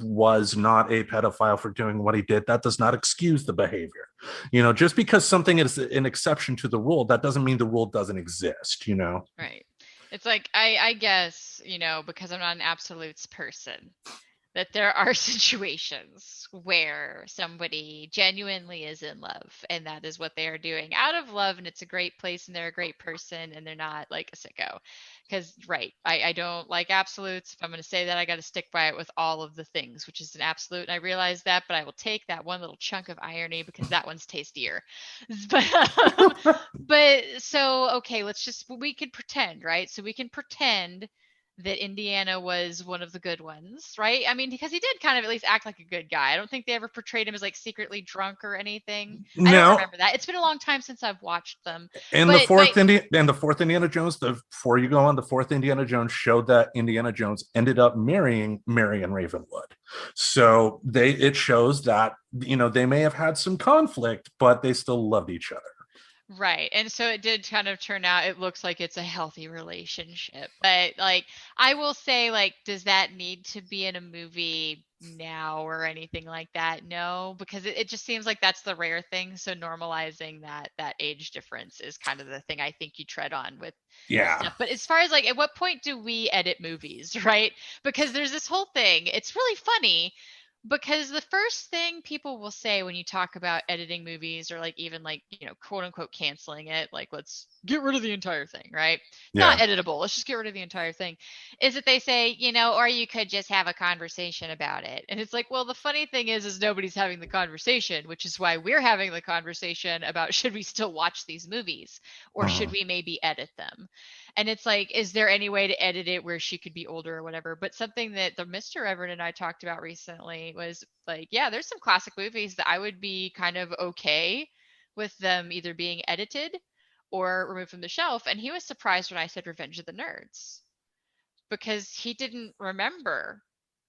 was not a pedophile for doing what he did, that does not excuse the behavior. Just because something is an exception to the rule, that doesn't mean the rule doesn't exist. Right. It's like I guess, because I'm not an absolutes person, that there are situations where somebody genuinely is in love and that is what they are doing out of love, and it's a great place and they're a great person and they're not like a sicko. Because right, I don't like absolutes. If I'm going to say that, I got to stick by it with all of the things, which is an absolute, and I realize that, but I will take that one little chunk of irony because that one's tastier. but but so okay, we could pretend, right? So we can pretend that Indiana was one of the good ones, right? I mean, because he did kind of at least act like a good guy. I don't think they ever portrayed him as like secretly drunk or anything. I don't No, remember that. It's been a long time since I've watched them. and But the fourth Indiana Jones, before you go on, the fourth Indiana Jones showed that Indiana Jones ended up marrying Marion Ravenwood. So it shows that they may have had some conflict, but they still loved each other. right. And so it did kind of turn out it looks like it's a healthy relationship. But like I will say like does that need to be in a movie now or anything like that? No, because it just seems like that's the rare thing. So normalizing that age difference is kind of the thing I think you tread on with Yeah. stuff. But as far as like at what point do we edit movies, right? Because there's this whole thing. It's really funny because the first thing people will say when you talk about editing movies or like even like, quote unquote canceling it, like let's get rid of the entire thing, right? It's not Yeah. editable. Let's just get rid of the entire thing. Is that they say, or you could just have a conversation about it. And it's like, well, the funny thing is nobody's having the conversation, which is why we're having the conversation about should we still watch these movies or should Mhm. we maybe edit them? And it's like, is there any way to edit it where she could be older or whatever? But something that the Mr. Reverend and I talked about recently was like, yeah, there's some classic movies that I would be kind of okay with them either being edited or removed from the shelf. And he was surprised when I said Revenge of the Nerds because he didn't remember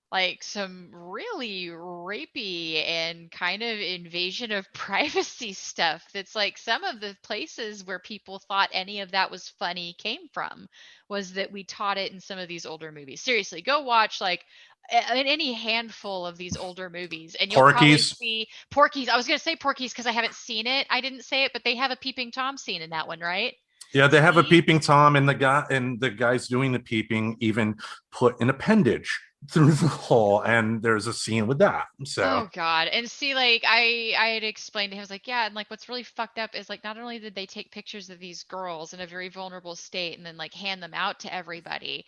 like some really rapey and kind of invasion of privacy stuff that's like some of the places where people thought any of that was funny came from was that we taught it in some of these older movies. Seriously, go watch like in any handful of these older movies and you'll probably Porky's. see Porky's. I was going to say Porky's because I haven't seen it. I didn't say it, but they have a peeping Tom scene in that one, right? Yeah, they have a See? peeping Tom, and the guys doing the peeping even put an appendage through the hole, and there's a scene with that. So Oh God. And see, like I had explained to him, I was like, yeah, and like what's really fucked up is like not only did they take pictures of these girls in a very vulnerable state and then like hand them out to everybody,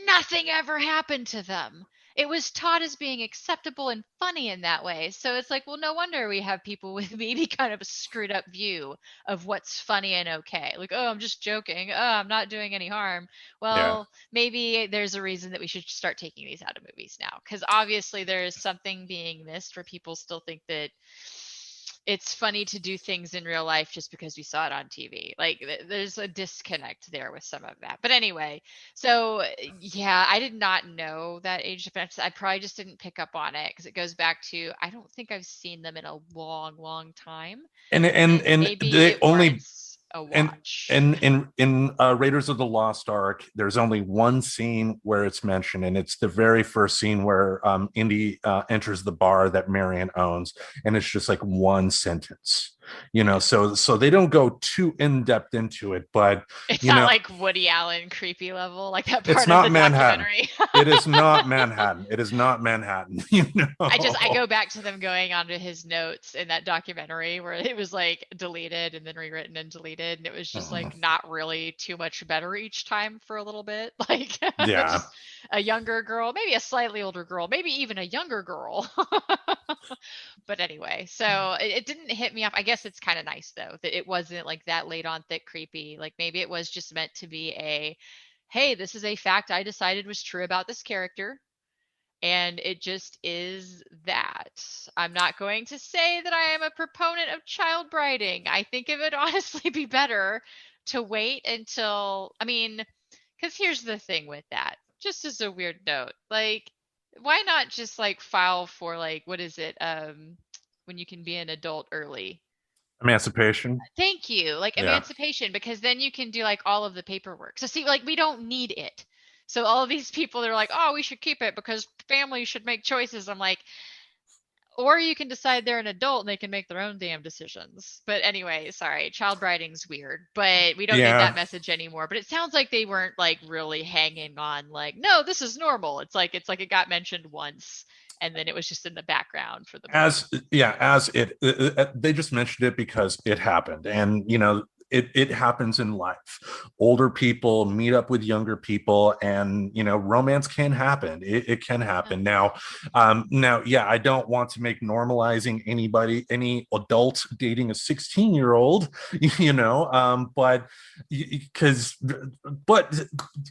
nothing ever happened to them. It was taught as being acceptable and funny in that way. So it's like, well, no wonder we have people with maybe kind of a screwed up view of what's funny and okay. Like, oh, I'm just joking. Oh, I'm not doing any harm. yeah. Well, maybe there's a reason that we should start taking these out of movies now because obviously there is something being missed where people still think that it's funny to do things in real life just because we saw it on TV. Like there's a disconnect there with some of that. But anyway, so yeah, I did not know that age difference. I probably just didn't pick up on it because it goes back to I don't think I've seen them in a long, long time, and And maybe they it only warrants a and watch. in Raiders of the Lost Ark, there's only one scene where it's mentioned, and it's the very first scene where Indy enters the bar that Marion owns, and it's just like one sentence. So they don't go too in depth into it, but It's you not know, like Woody Allen creepy level, like that it's part of not the Manhattan. documentary. It is not Manhattan. It is not Manhattan. I go back to them going onto his notes in that documentary where it was like deleted and then rewritten and deleted, and it was just like not really too much better each time for a little bit. Like Yeah. just a younger girl, maybe a slightly older girl, maybe even a younger girl. But anyway, so it didn't hit me off. I guess it's kind of nice though that it wasn't like that late on thick creepy. Like maybe it was just meant to be a, hey, this is a fact I decided was true about this character. And it just is that. I'm not going to say that I am a proponent of child briding. I think it would honestly be better to wait until, I mean, because here's the thing with that, just as a weird note, like, why not just like file for like, what is it? When you can be an adult early. Emancipation. Thank you. Like Yeah. emancipation, because then you can do like all of the paperwork. So see, like we don't need it. So all of these people that are like, oh, we should keep it because families should make choices. I'm like, or you can decide they're an adult and they can make their own damn decisions. But anyway, sorry, child briding's weird, but we don't need that Yeah. message anymore. But it sounds like they weren't like really hanging on like, no, this is normal. It's like it got mentioned once and then it was just in the background for the movie. As it they just mentioned it because it happened, and it happens in life. Older people meet up with younger people, and romance can happen. It can happen. Now, yeah, I don't want to make normalizing any adult dating a 16-year-old, but because, but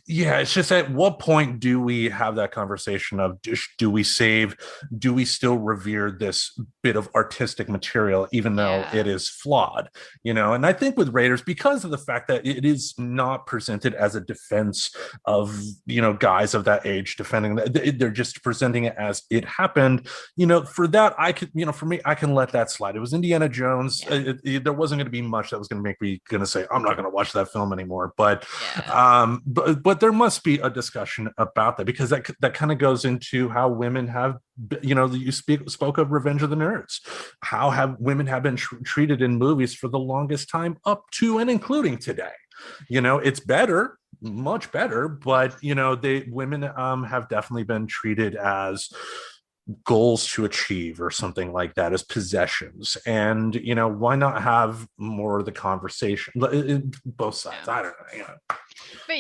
yeah, it's just at what point do we have that conversation of do we still revere this bit of artistic material, even though it is flawed, and I think with Raiders, because of the fact that it is not presented as a defense of guys of that age defending that, they're just presenting it as it happened. For that, I could, for me, I can let that slide. It was Indiana Jones. There wasn't going to be much that was going to make me going to say I'm not going to watch that film anymore, but there must be a discussion about that, because that kind of goes into how women have, you spoke of Revenge of the Nerds, how have women have been treated in movies for the longest time, up to and including today. It's better, much better, but women have definitely been treated as goals to achieve or something like that, as possessions. And why not have more of the conversation, both sides? I don't know. But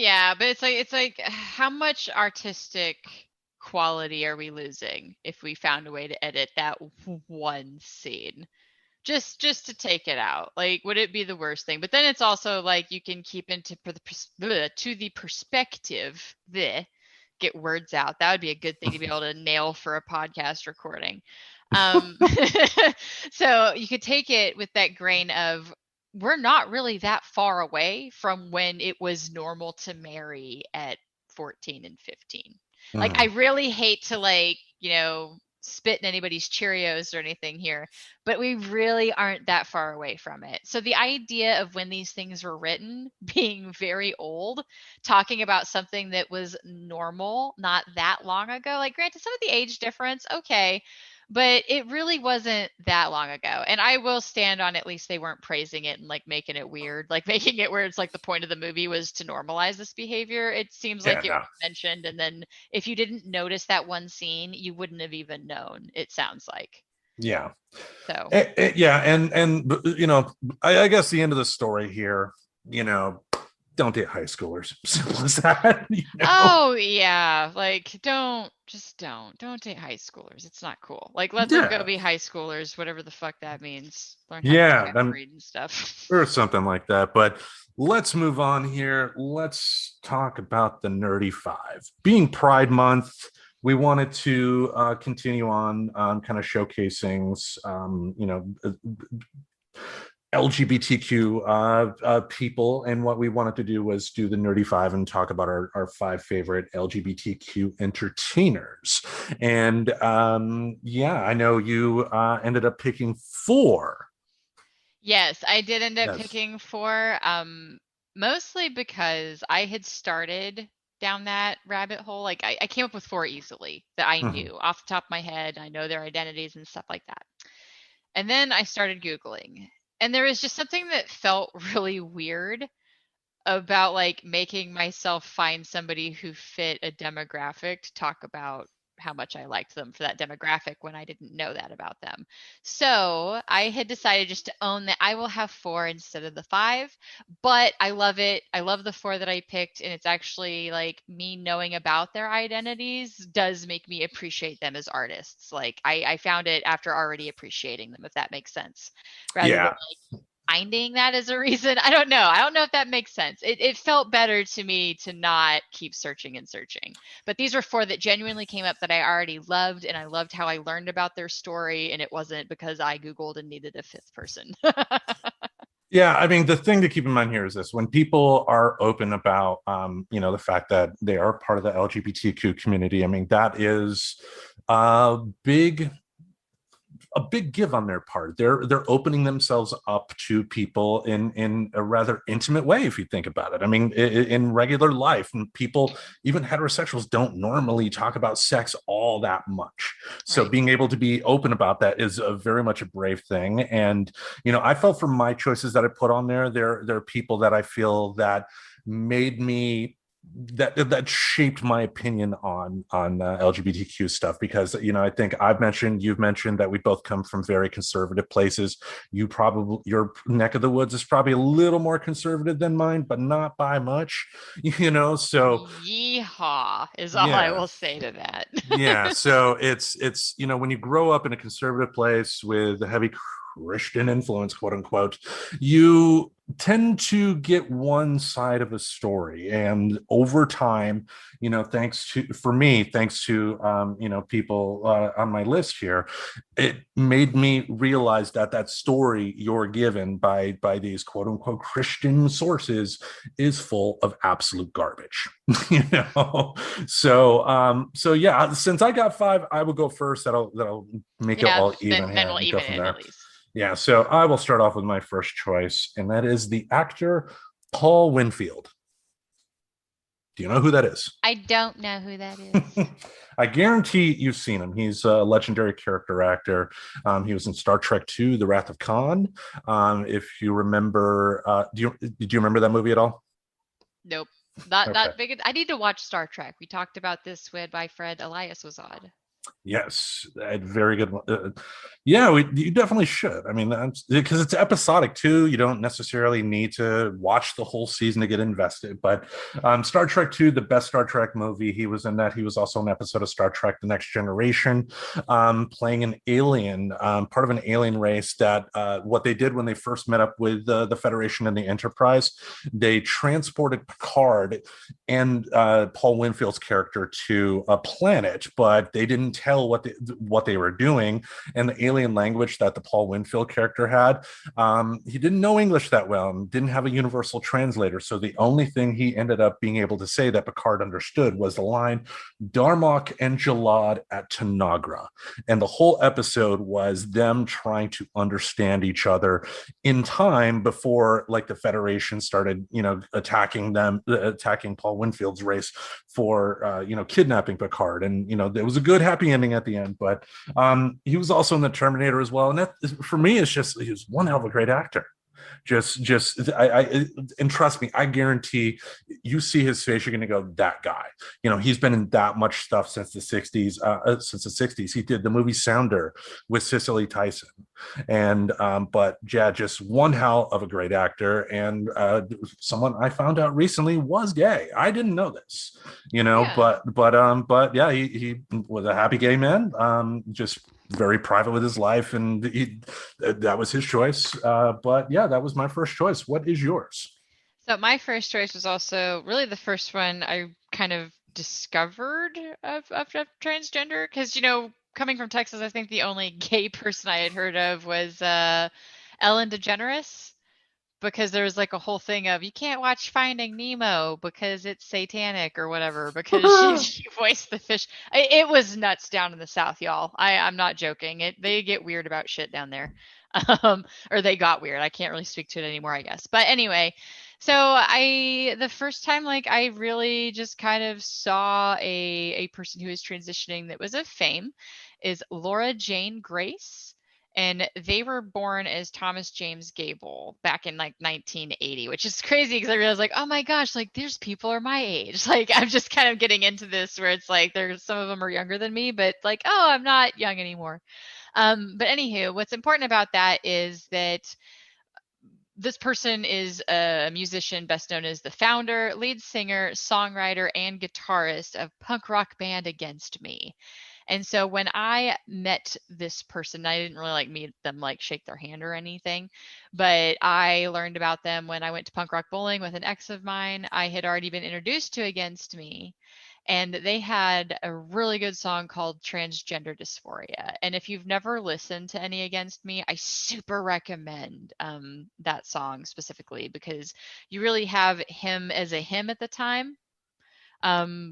it's like how much artistic quality are we losing if we found a way to edit that one scene just to take it out? Like, would it be the worst thing? But then it's also like you can keep into the perspective, get words out. That would be a good thing to be able to nail for a podcast recording. So you could take it with that grain of, we're not really that far away from when it was normal to marry at 14 and 15. Like, I really hate to spit in anybody's Cheerios or anything here, but we really aren't that far away from it. So the idea of when these things were written being very old, talking about something that was normal not that long ago, like, granted, some of the age difference, okay, but it really wasn't that long ago. And I will stand on, at least they weren't praising it and like making it weird, like making it where it's like the point of the movie was to normalize this behavior. It seems like it was mentioned, and then if you didn't notice that one scene, you wouldn't have even known, it sounds like. Yeah. So yeah, and I guess the end of the story here, don't date high schoolers. Simple as that. Oh yeah, like don't date high schoolers. It's not cool. Like, let them go be high schoolers, whatever the fuck that means. Learn how to read and stuff, or something like that. But let's move on here. Let's talk about the Nerdy Five. Being Pride Month, we wanted to continue on kind of showcasing LGBTQ people, and what we wanted to do was do the Nerdy Five and talk about our 5 favorite LGBTQ entertainers. And I know you ended up picking 4. Yes, I did end up picking 4, mostly because I had started down that rabbit hole. Like, I came up with 4 easily that I knew off the top of my head. I know their identities and stuff like that. And then I started Googling. And there was just something that felt really weird about like making myself find somebody who fit a demographic to talk about how much I liked them for that demographic when I didn't know that about them. So I had decided just to own that I will have 4 instead of the 5, but I love it. I love the 4 that I picked, and it's actually like me knowing about their identities does make me appreciate them as artists. Like, I found it after already appreciating them, if that makes sense, rather than like finding that as a reason. I don't know if that makes sense. It felt better to me to not keep searching and searching. But these are 4 that genuinely came up that I already loved, and I loved how I learned about their story, and it wasn't because I Googled and needed a 5th person. Yeah, I mean, the thing to keep in mind here is this: when people are open about, the fact that they are part of the LGBTQ community, I mean, that is a big give on their part. They're opening themselves up to people in a rather intimate way, if you think about it. I mean, in regular life, people, even heterosexuals, don't normally talk about sex all that much. So being able to be open about that is very much a brave thing. And I felt for my choices that I put on there are people that I feel that made me that shaped my opinion on LGBTQ stuff, because I think you've mentioned that we both come from very conservative places. Your neck of the woods is probably a little more conservative than mine, but not by much. So Yeehaw is all I yeah. will say to that. Yeah, so it's when you grow up in a conservative place with a heavy Christian influence, quote unquote, you tend to get one side of a story, and over time, thanks to people on my list here, it made me realize that that story you're given by these quote unquote Christian sources is full of absolute garbage. you know so yeah, since I got five, I will go first. That'll make it Yeah, all even then here we'll and go even from it at there. least. Yeah, so I will start off with my first choice, and that is the actor Paul Winfield. Do you know who that is? I don't know who that is. I guarantee you've seen him. He's a legendary character actor. He was in Star Trek II: The Wrath of Khan. If you remember, did you remember that movie at all? Nope. Not Okay. not big. I need to watch Star Trek. We talked about this when my friend Elias was on. Yes, very good. Yeah, you definitely should. I mean, that's because it's episodic too. You don't necessarily need to watch the whole season to get invested. But Star Trek II, the best Star Trek movie, he was in that. He was also an episode of Star Trek: The Next Generation, playing an alien, part of an alien race that what they did when they first met up with the Federation and the Enterprise, they transported Picard and Paul Winfield's character to a planet, but they didn't tell what they were doing. And the alien language that the Paul Winfield character had, he didn't know English that well and didn't have a universal translator. So the only thing he ended up being able to say that Picard understood was the line "Darmok and Jalad at Tanagra," and the whole episode was them trying to understand each other in time before like the Federation started, attacking Paul Winfield's race for kidnapping Picard, and there was a good happy ending at the end. But he was also in the Terminator as well, and that for me is just he was one hell of a great actor. And trust me, I guarantee you see his face, you're going to go, that guy. He's been in that much stuff since the 60s. Since the 60s, he did the movie Sounder with Cicely Tyson, and but yeah, just one hell of a great actor, and someone I found out recently was gay. I didn't know this, Yeah. but yeah, he was a happy gay man, just very private with his life, and that was his choice. But yeah, that was my first choice. What is yours? So my first choice was also really the first one I kind of discovered of transgender because coming from Texas, I think the only gay person I had heard of was Ellen DeGeneres, because there was like a whole thing of you can't watch Finding Nemo because it's satanic or whatever because she voiced the fish. It was nuts down in the South, y'all. I'm not joking. They get weird about shit down there. Or they got weird. I can't really speak to it anymore, I guess. But anyway, so the first time like I really just kind of saw a person who was transitioning that was of fame is Laura Jane Grace, and they were born as Thomas James Gable back in like 1980, which is crazy because I realized like, oh my gosh, like there's people are my age. Like I'm just kind of getting into this where it's like there's some of them are younger than me, but like, oh, I'm not young anymore. But anywho, what's important about that is that this person is a musician best known as the founder, lead singer, songwriter, and guitarist of punk rock band Against Me. And so when I met this person, I didn't really like meet them, like shake their hand or anything, but I learned about them when I went to punk rock bowling with an ex of mine. I had already been introduced to Against Me, and they had a really good song called Transgender Dysphoria. And if you've never listened to any Against Me, I super recommend that song specifically because you really have him as a him at the time,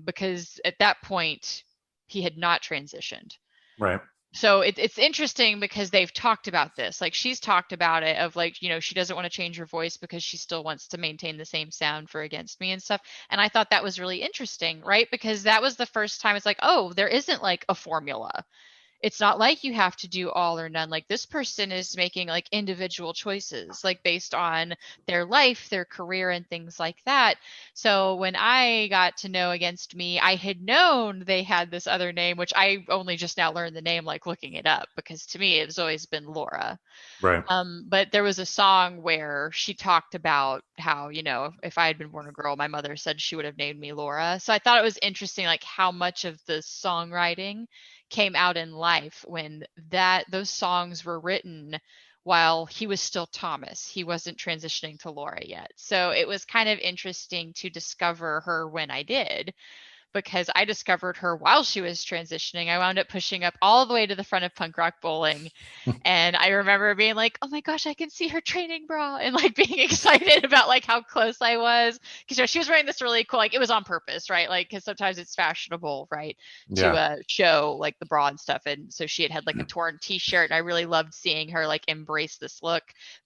because at that point he had not transitioned. Right. So it's interesting because they've talked about this. Like she's talked about it of like, she doesn't want to change her voice because she still wants to maintain the same sound for Against Me and stuff. And I thought that was really interesting, right? Because that was the first time it's like, oh, there isn't like a formula. it's not like you have to do all or none. Like this person is making like individual choices, like based on their life, their career, and things like that. So when I got to know Against Me, I had known they had this other name, which I only just now learned the name, like looking it up, because to me it's always been Laura. Right. But there was a song where she talked about how, you know, if I had been born a girl, my mother said she would have named me Laura. So I thought it was interesting, like how much of the songwriting came out in life when those songs were written while he was still Thomas. He wasn't transitioning to Laura yet. So it was kind of interesting to discover her when I did, because I discovered her while she was transitioning. I wound up pushing up all the way to the front of Punk Rock Bowling, and I remember being like, oh my gosh, I can see her training bra, and like being excited about like how close I was. Because, you know, she was wearing this really cool, like it was on purpose, right? Like, because sometimes it's fashionable, right? To Yeah. show like the bra and stuff. And so she had like a torn t-shirt, and I really loved seeing her like embrace this look.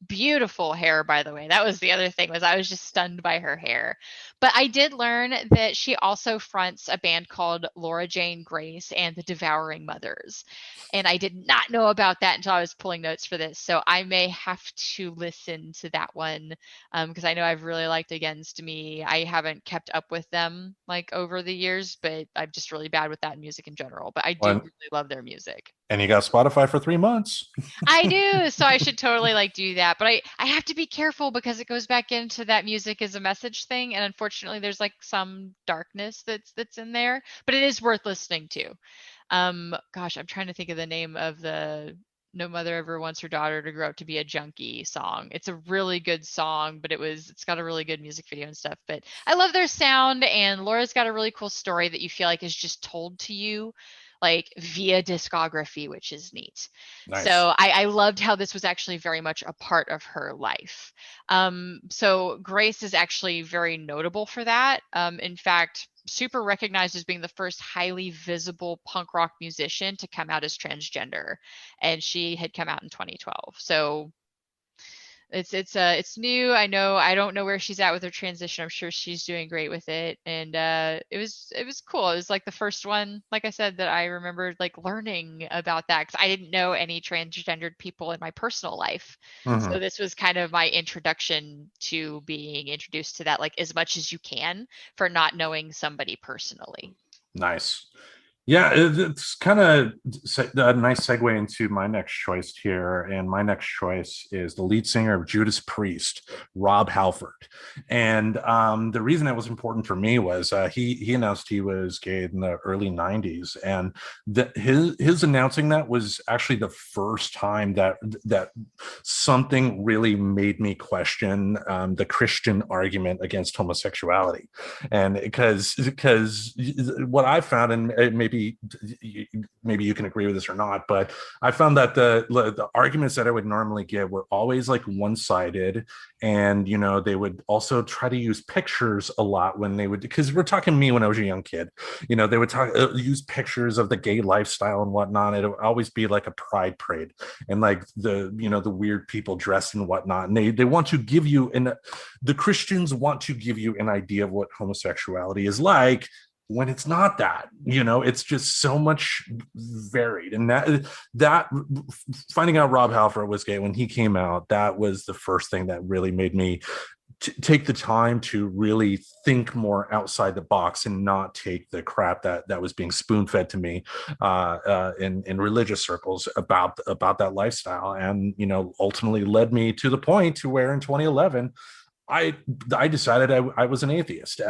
Beautiful hair, by the way. That was the other thing, was I was just stunned by her hair. But I did learn that she also fronts a band called Laura Jane Grace and the Devouring Mothers. And I did not know about that until I was pulling notes for this. So I may have to listen to that one, because I know I've really liked Against Me. I haven't kept up with them like over the years, but I'm just really bad with that music in general. But I do One, really love their music. and you got Spotify for 3 months. I do, so I should totally like do that. But I have to be careful because it goes back into that music as a message thing, and unfortunately there's like some darkness that's in there, but it is worth listening to. Gosh, I'm trying to think of the name of the No Mother Ever Wants Her Daughter to Grow Up to Be a Junkie song. It's a really good song, but it's got a really good music video and stuff. But I love their sound, and Laura's got a really cool story that you feel like is just told to you like via discography, which is neat. Nice. So I loved how this was actually very much a part of her life. So Grace is actually very notable for that. In fact, super recognized as being the first highly visible punk rock musician to come out as transgender, and she had come out in 2012. So it's new. I know I don't know where she's at with her transition. I'm sure she's doing great with it, and it was cool. It was like the first one, like I said, that I remembered like learning about that, because I didn't know any transgendered people in my personal life. So Mhm. this was kind of my introduction to being introduced to that, like as much as you can for not knowing somebody personally. Nice. Yeah, it's kind of a nice segue into my next choice here. And my next choice is the lead singer of Judas Priest, Rob Halford. And the reason that was important for me was he announced he was gay in the early '90s, and his announcing that was actually the first time that something really made me question the Christian argument against homosexuality. And because what I found, and maybe you can agree with this or not, but I found that the arguments that I would normally give were always like one-sided. And they would also try to use pictures a lot when they would, because we're talking me when I was a young kid. They would use pictures of the gay lifestyle and whatnot. It would always be like a pride parade, and like the weird people dressed and whatnot, and they want to give you, and the Christians want to give you an idea of what homosexuality is like, when it's not that. It's just so much varied. And that finding out Rob Halford was gay when he came out, that was the first thing that really made me take the time to really think more outside the box and not take the crap that was being spoon fed to me in religious circles about that lifestyle. And ultimately led me to the point to where in 2011 I decided I was an atheist,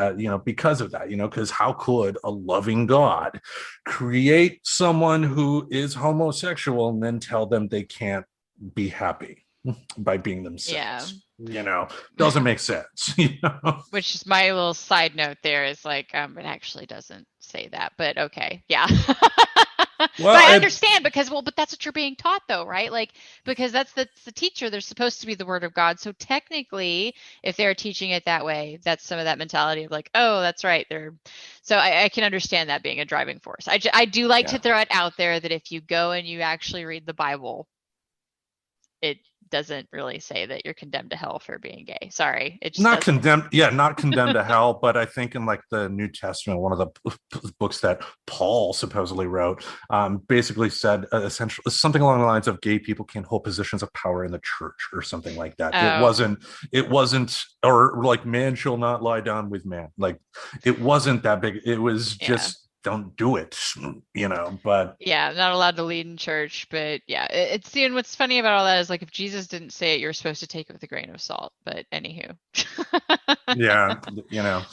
because of that, because how could a loving God create someone who is homosexual and then tell them they can't be happy by being Yeah. themselves? Doesn't make sense. Which is my little side note there, is like, it actually doesn't say that, but okay. Yeah. But Well, I understand, because, well, but that's what you're being taught though, right? Like, because that's the teacher. They're supposed to be the word of God. So technically, if they're teaching it that way, that's some of that mentality of like, oh, that's right. So I can understand that being a driving force. I do like to yeah. throw it out there that if you go and you actually read the Bible, it doesn't really say that you're condemned to hell for being gay. Sorry, it just Not doesn't. condemned, yeah, not condemned to hell, but I think in like the New Testament, one of the books that Paul supposedly wrote, basically said essentially something along the lines of gay people can't hold positions of power in the church or something like that. Oh, It wasn't, or like man shall not lie down with man. Like it wasn't that big. It was yeah. just don't do it, but Yeah, not allowed to lead in church, but yeah, it's seeing what's funny about all that is like if Jesus didn't say it, you're supposed to take it with a grain of salt. But anywho. yeah, you know.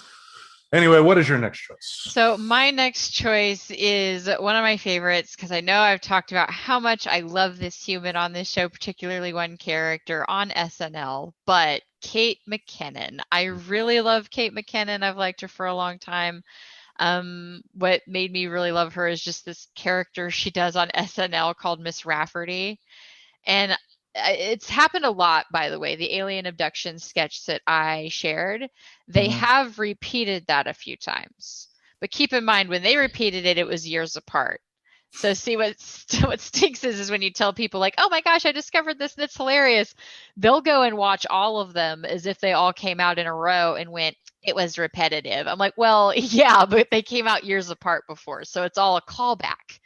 Anyway, what is your next choice? So my next choice is one of my favorites because I know I've talked about how much I love this human on this show, particularly one character on SNL, but Kate McKinnon. I really love Kate McKinnon. I've liked her for a long time. What made me really love her is just this character she does on SNL called Miss Rafferty. And it's happened a lot, by the way. The alien abduction sketch that I shared, they Mhm. have repeated that a few times. But keep in mind, when they repeated it, it was years apart. So see what stinks is when you tell people like, "Oh my gosh, I discovered this and it's hilarious." They'll go and watch all of them as if they all came out in a row and went, "It was repetitive." I'm like, "Well, yeah, but they came out years apart before, so it's all a callback."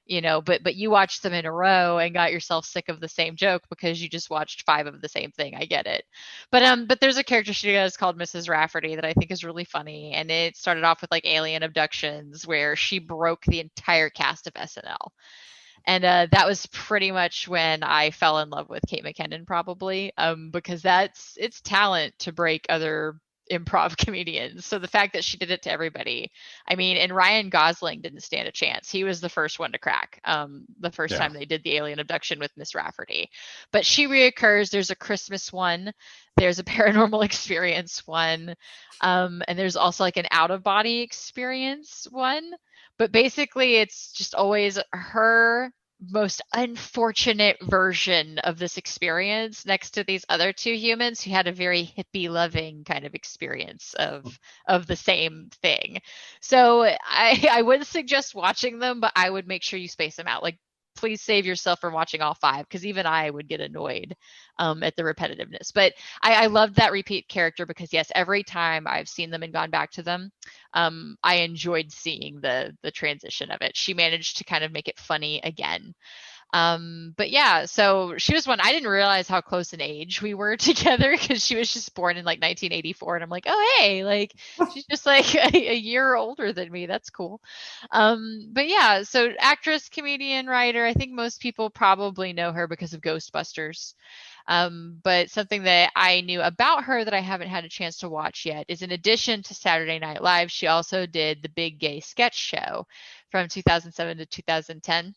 But you watched them in a row and got yourself sick of the same joke because you just watched five of the same thing. I get it. But there's a character she does called Mrs. Rafferty that I think is really funny, and it started off with like alien abductions where she broke the entire cast of SNL. And that was pretty much when I fell in love with Kate McKinnon, probably, because it's talent to break other improv comedians. So the fact that she did it to everybody, I mean, and Ryan Gosling didn't stand a chance. He was the first one to crack the first Yeah. time they did the alien abduction with Miss Rafferty. But she reoccurs. There's a Christmas one, there's a paranormal experience one, and there's also like an out of body experience one. But basically, it's just always her most unfortunate version of this experience next to these other two humans who had a very hippie loving kind of experience of the same thing. So I wouldn't suggest watching them, but I would make sure you space them out. Like please save yourself from watching all five because even I would get annoyed at the repetitiveness. But I loved that repeat character because yes, every time I've seen them and gone back to them, I enjoyed seeing the transition of it. She managed to kind of make it funny again. But yeah, so she was one I didn't realize how close in age we were together because she was just born in like 1984, and I'm like, oh hey, like she's just like a year older than me. That's cool. But yeah, so actress, comedian, writer. I think most people probably know her because of Ghostbusters. But something that I knew about her that I haven't had a chance to watch yet is in addition to Saturday Night Live, she also did the Big Gay Sketch Show from 2007 to 2010.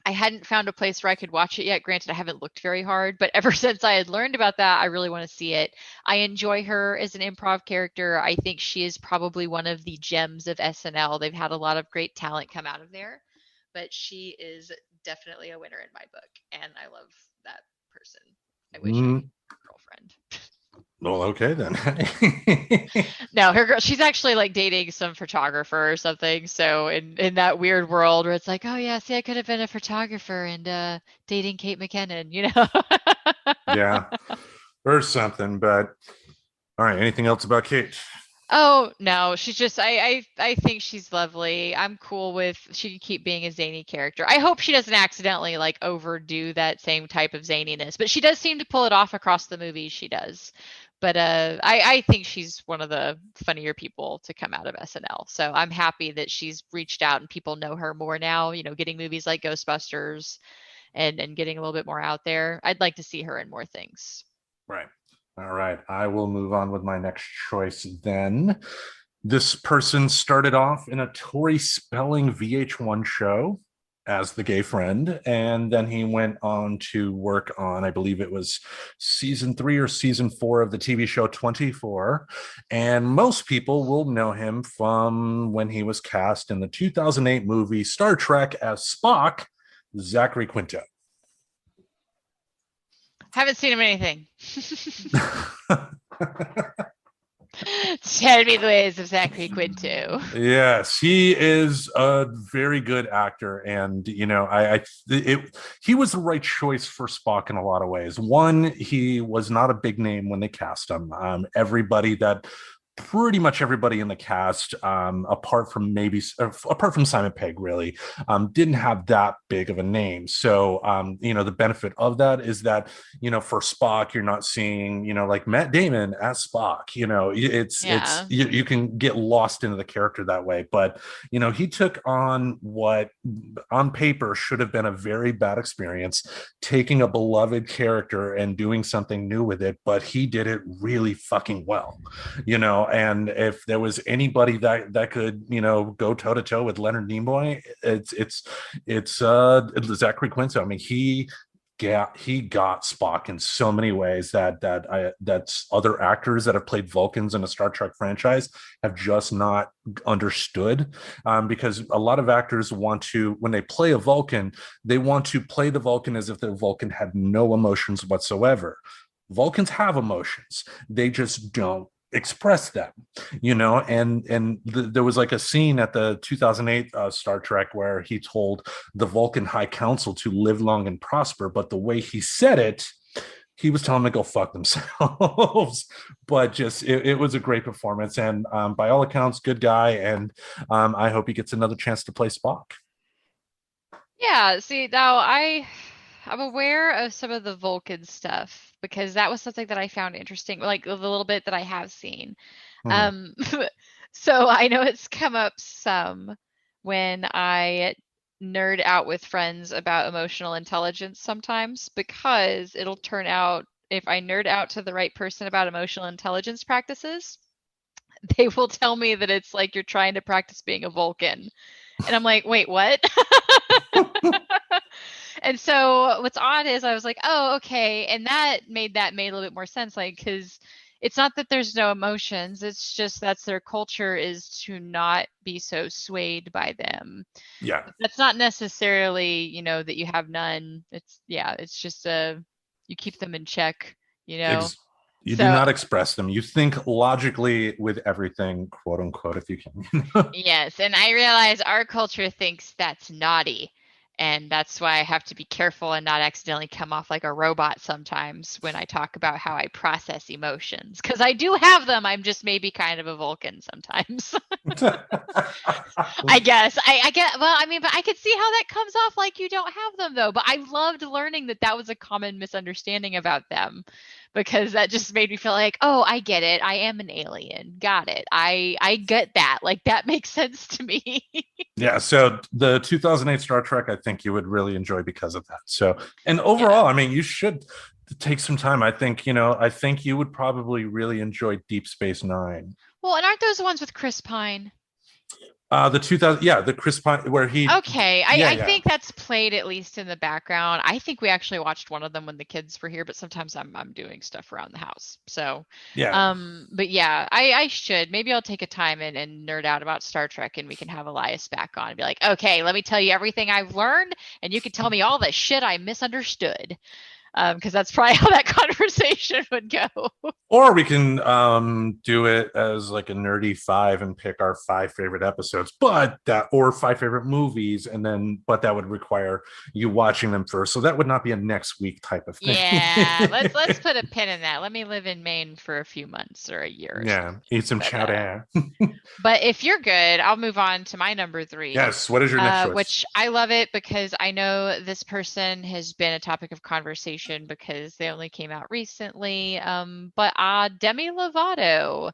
I hadn't found a place where I could watch it yet. Granted, I haven't looked very hard, but ever since I had learned about that, I really want to see it. I enjoy her as an improv character. I think she is probably one of the gems of SNL. They've had a lot of great talent come out of there, but she is definitely a winner in my book, and I love that person. I wish I could Mm, be her girlfriend. well, okay then. No, her girl, she's actually like dating some photographer or something. So in that weird world where it's like, oh yeah, see, I could have been a photographer and dating Kate McKinnon. Yeah, or something. But all right, anything else about Kate? Oh no, she's just I think she's lovely. I'm cool with she can keep being a zany character. I hope she doesn't accidentally like overdo that same type of zaniness, but she does seem to pull it off across the movies she does. But I think she's one of the funnier people to come out of SNL. So I'm happy that she's reached out and people know her more now, getting movies like Ghostbusters and getting a little bit more out there. I'd like to see her in more things. Right. All right. I will move on with my next choice then. This person started off in a Tori Spelling VH1 show as the gay friend, and then he went on to work on, I believe it was season 3 or season 4 of the TV show 24. And most people will know him from when he was cast in the 2008 movie Star Trek as Spock, Zachary Quinto. Haven't seen him in anything. Tell me the ways of Zachary Quinto. Yes, he is a very good actor, and he was the right choice for Spock in a lot of ways. One, he was not a big name when they cast him. Pretty much everybody in the cast, apart from Simon Pegg, really, didn't have that big of a name. So, the benefit of that is that, for Spock, you're not seeing, like Matt Damon as Spock. Yeah. You can get lost into the character that way. But, he took on what on paper should have been a very bad experience, taking a beloved character and doing something new with it. But he did it really fucking well. And if there was anybody that could, go toe to toe with Leonard Nimoy, it's Zachary Quinto. I mean, he got Spock in so many ways that's other actors that have played Vulcans in a Star Trek franchise have just not understood, because a lot of actors want to, when they play a Vulcan, they want to play the Vulcan as if the Vulcan had no emotions whatsoever. Vulcans have emotions, they just don't express them, there was like a scene at the 2008 Star Trek where he told the Vulcan High Council to live long and prosper, but the way he said it, he was telling them to go fuck themselves. But just it was a great performance, and by all accounts, good guy, and I hope he gets another chance to play Spock. Yeah, see, now I'm aware of some of the Vulcan stuff because that was something that I found interesting, like the little bit that I have seen. Mhm. Um, so I know it's come up some when I nerd out with friends about emotional intelligence sometimes because it'll turn out if I nerd out to the right person about emotional intelligence practices, they will tell me that it's like you're trying to practice being a Vulcan. And I'm like, wait, what? And so what's odd is I was like, oh, okay. And that made a little bit more sense. Like, because it's not that there's no emotions, it's just that's their culture is to not be so swayed by them. Yeah. That's not necessarily, that you have none. Yeah, it's just you keep them in check, you know. Ex- you do So not express them. You think logically with everything, quote unquote, if you can. yes, and I realize our culture thinks that's naughty. And that's why I have to be careful and not accidentally come off like a robot sometimes when I talk about how I process emotions. Because I do have them. I'm just maybe kind of a Vulcan sometimes. I guess. I get, well, I mean, but I could see how that comes off like you don't have them though. But I loved learning that that was a common misunderstanding about them because that just made me feel like, oh, I get it. I am an alien. Got it. I get that. Like that makes sense to me. Yeah, so the 2008 Star Trek, I think you would really enjoy because of that. So, and Yeah. overall, I mean, you should take some time. I think you would probably really enjoy Deep Space Nine. Well, and aren't those the ones with Chris Pine? The 2000, yeah, the Chris Pine, where Okay, yeah, I yeah, think that's played at least in the background. I think we actually watched one of them when the kids were here, but sometimes I'm doing stuff around the house. So, yeah. but yeah, I should. Maybe I'll take a time and nerd out about Star Trek and we can have Elias back on and be like, okay, let me tell you everything I've learned, and you can tell me all the shit I misunderstood. Because that's probably how that conversation would go. Or we can do it as like a nerdy five and pick our five favorite episodes, or five favorite movies, and then but that would require you watching them first. So that would not be a next week type of thing. Yeah, let's put a pin in that. Let me live in Maine for a few months or a year or Yeah, something. eat some But chowder. if you're good, I'll move on to my number three, Yes. What is your next choice? which I love it because I know this person has been a topic of conversation because they only came out recently. But Demi Lovato.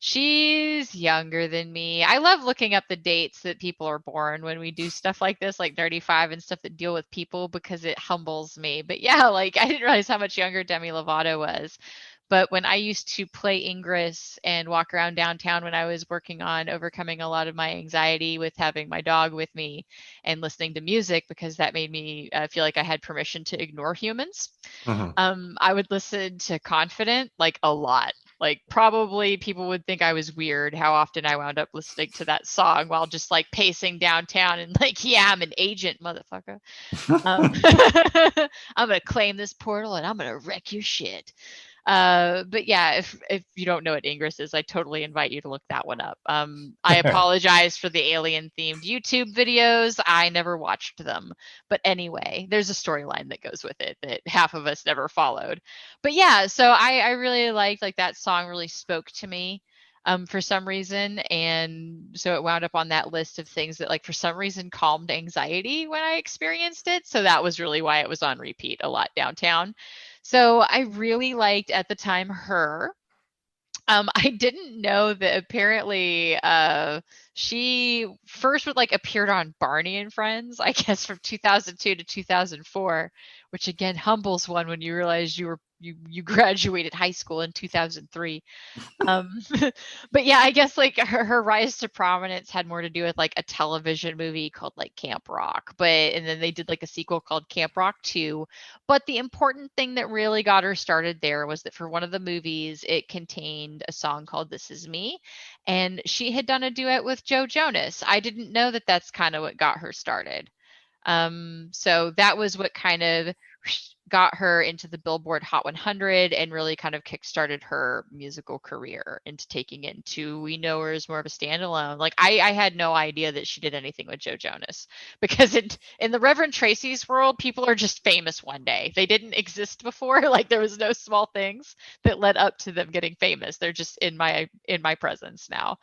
She's younger than me. I love looking up the dates that people are born when we do stuff like this, like 35 and stuff that deal with people because it humbles me. But yeah, like I didn't realize how much younger Demi Lovato was. But when I used to play Ingress and walk around downtown when I was working on overcoming a lot of my anxiety with having my dog with me and listening to music because that made me feel like I had permission to ignore humans, Mhm. I would listen to Confident like a lot. Like probably people would think I was weird how often I wound up listening to that song while just like pacing downtown and like, yeah, I'm an agent, motherfucker. Um, I'm gonna claim this portal and I'm gonna wreck your shit. But yeah, if you don't know what Ingress is, I totally invite you to look that one up. I apologize for the alien themed YouTube videos. I never watched them. But anyway, there's a storyline that goes with it that half of us never followed. But yeah, so I really liked like that song really spoke to me for some reason. And so it wound up on that list of things that like for some reason calmed anxiety when I experienced it. So that was really why it was on repeat a lot downtown. So I really liked at the time Her. I didn't know that apparently she first would like appeared on Barney and Friends, I guess from 2002 to 2004, which again humbles one when you realize you graduated high school in 2003. Um, but yeah, I guess like her rise to prominence had more to do with like a television movie called like Camp Rock, but and then they did like a sequel called Camp Rock 2. But the important thing that really got her started there was that for one of the movies, it contained a song called This Is Me, and she had done a duet with Joe Jonas. I didn't know that that's kind of what got her started. So that was what kind of got her into the Billboard Hot 100 and really kind of kickstarted her musical career into taking it into we know her as more of a standalone. Like I had no idea that she did anything with Joe Jonas because in the Reverend Tracy's world, people are just famous one day. They didn't exist before. Like there was no small things that led up to them getting famous. They're just in my presence now.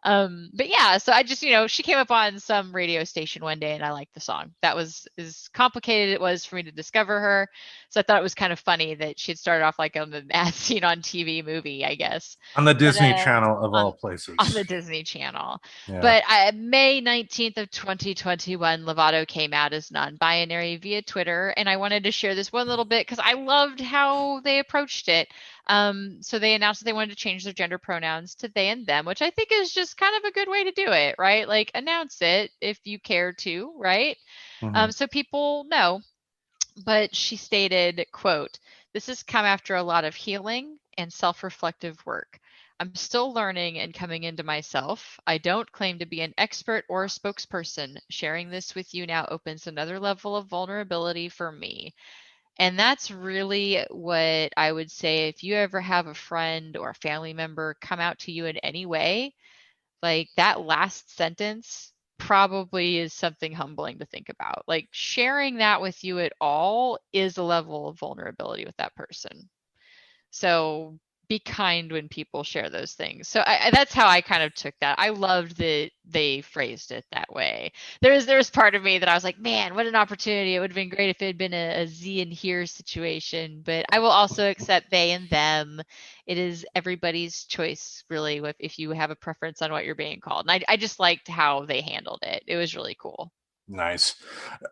But yeah, so I just, she came up on some radio station one day and I liked the song. That was as complicated it was for me to discover her. So I thought it was kind of funny that she had started off like on the as seen on TV movie, I guess. On the But Disney Channel of all on places. the Disney Channel. Yeah. But May 19th of 2021, Lovato came out as non-binary via Twitter, and I wanted to share this one little bit because I loved how they approached it. So they announced that they wanted to change their gender pronouns to they and them, which I think is just kind of a good way to do it, right? Like announce it if you care to, right? Mhm. So people know. But she stated, quote, "This has come after a lot of healing and self-reflective work. I'm still learning and coming into myself. I don't claim to be an expert or a spokesperson. Sharing this with you now opens another level of vulnerability for me." And that's really what I would say if you ever have a friend or a family member come out to you in any way, like that last sentence probably is something humbling to think about. Like sharing that with you at all is a level of vulnerability with that person. So be kind when people share those things. So that's how I kind of took that. I loved that they phrased it that way. There's part of me that I was like, man, what an opportunity. It would have been great if it had been a Z and here situation. But I will also accept they and them. It is everybody's choice, really, if you have a preference on what you're being called. And I just liked how they handled it. It was really cool. Nice.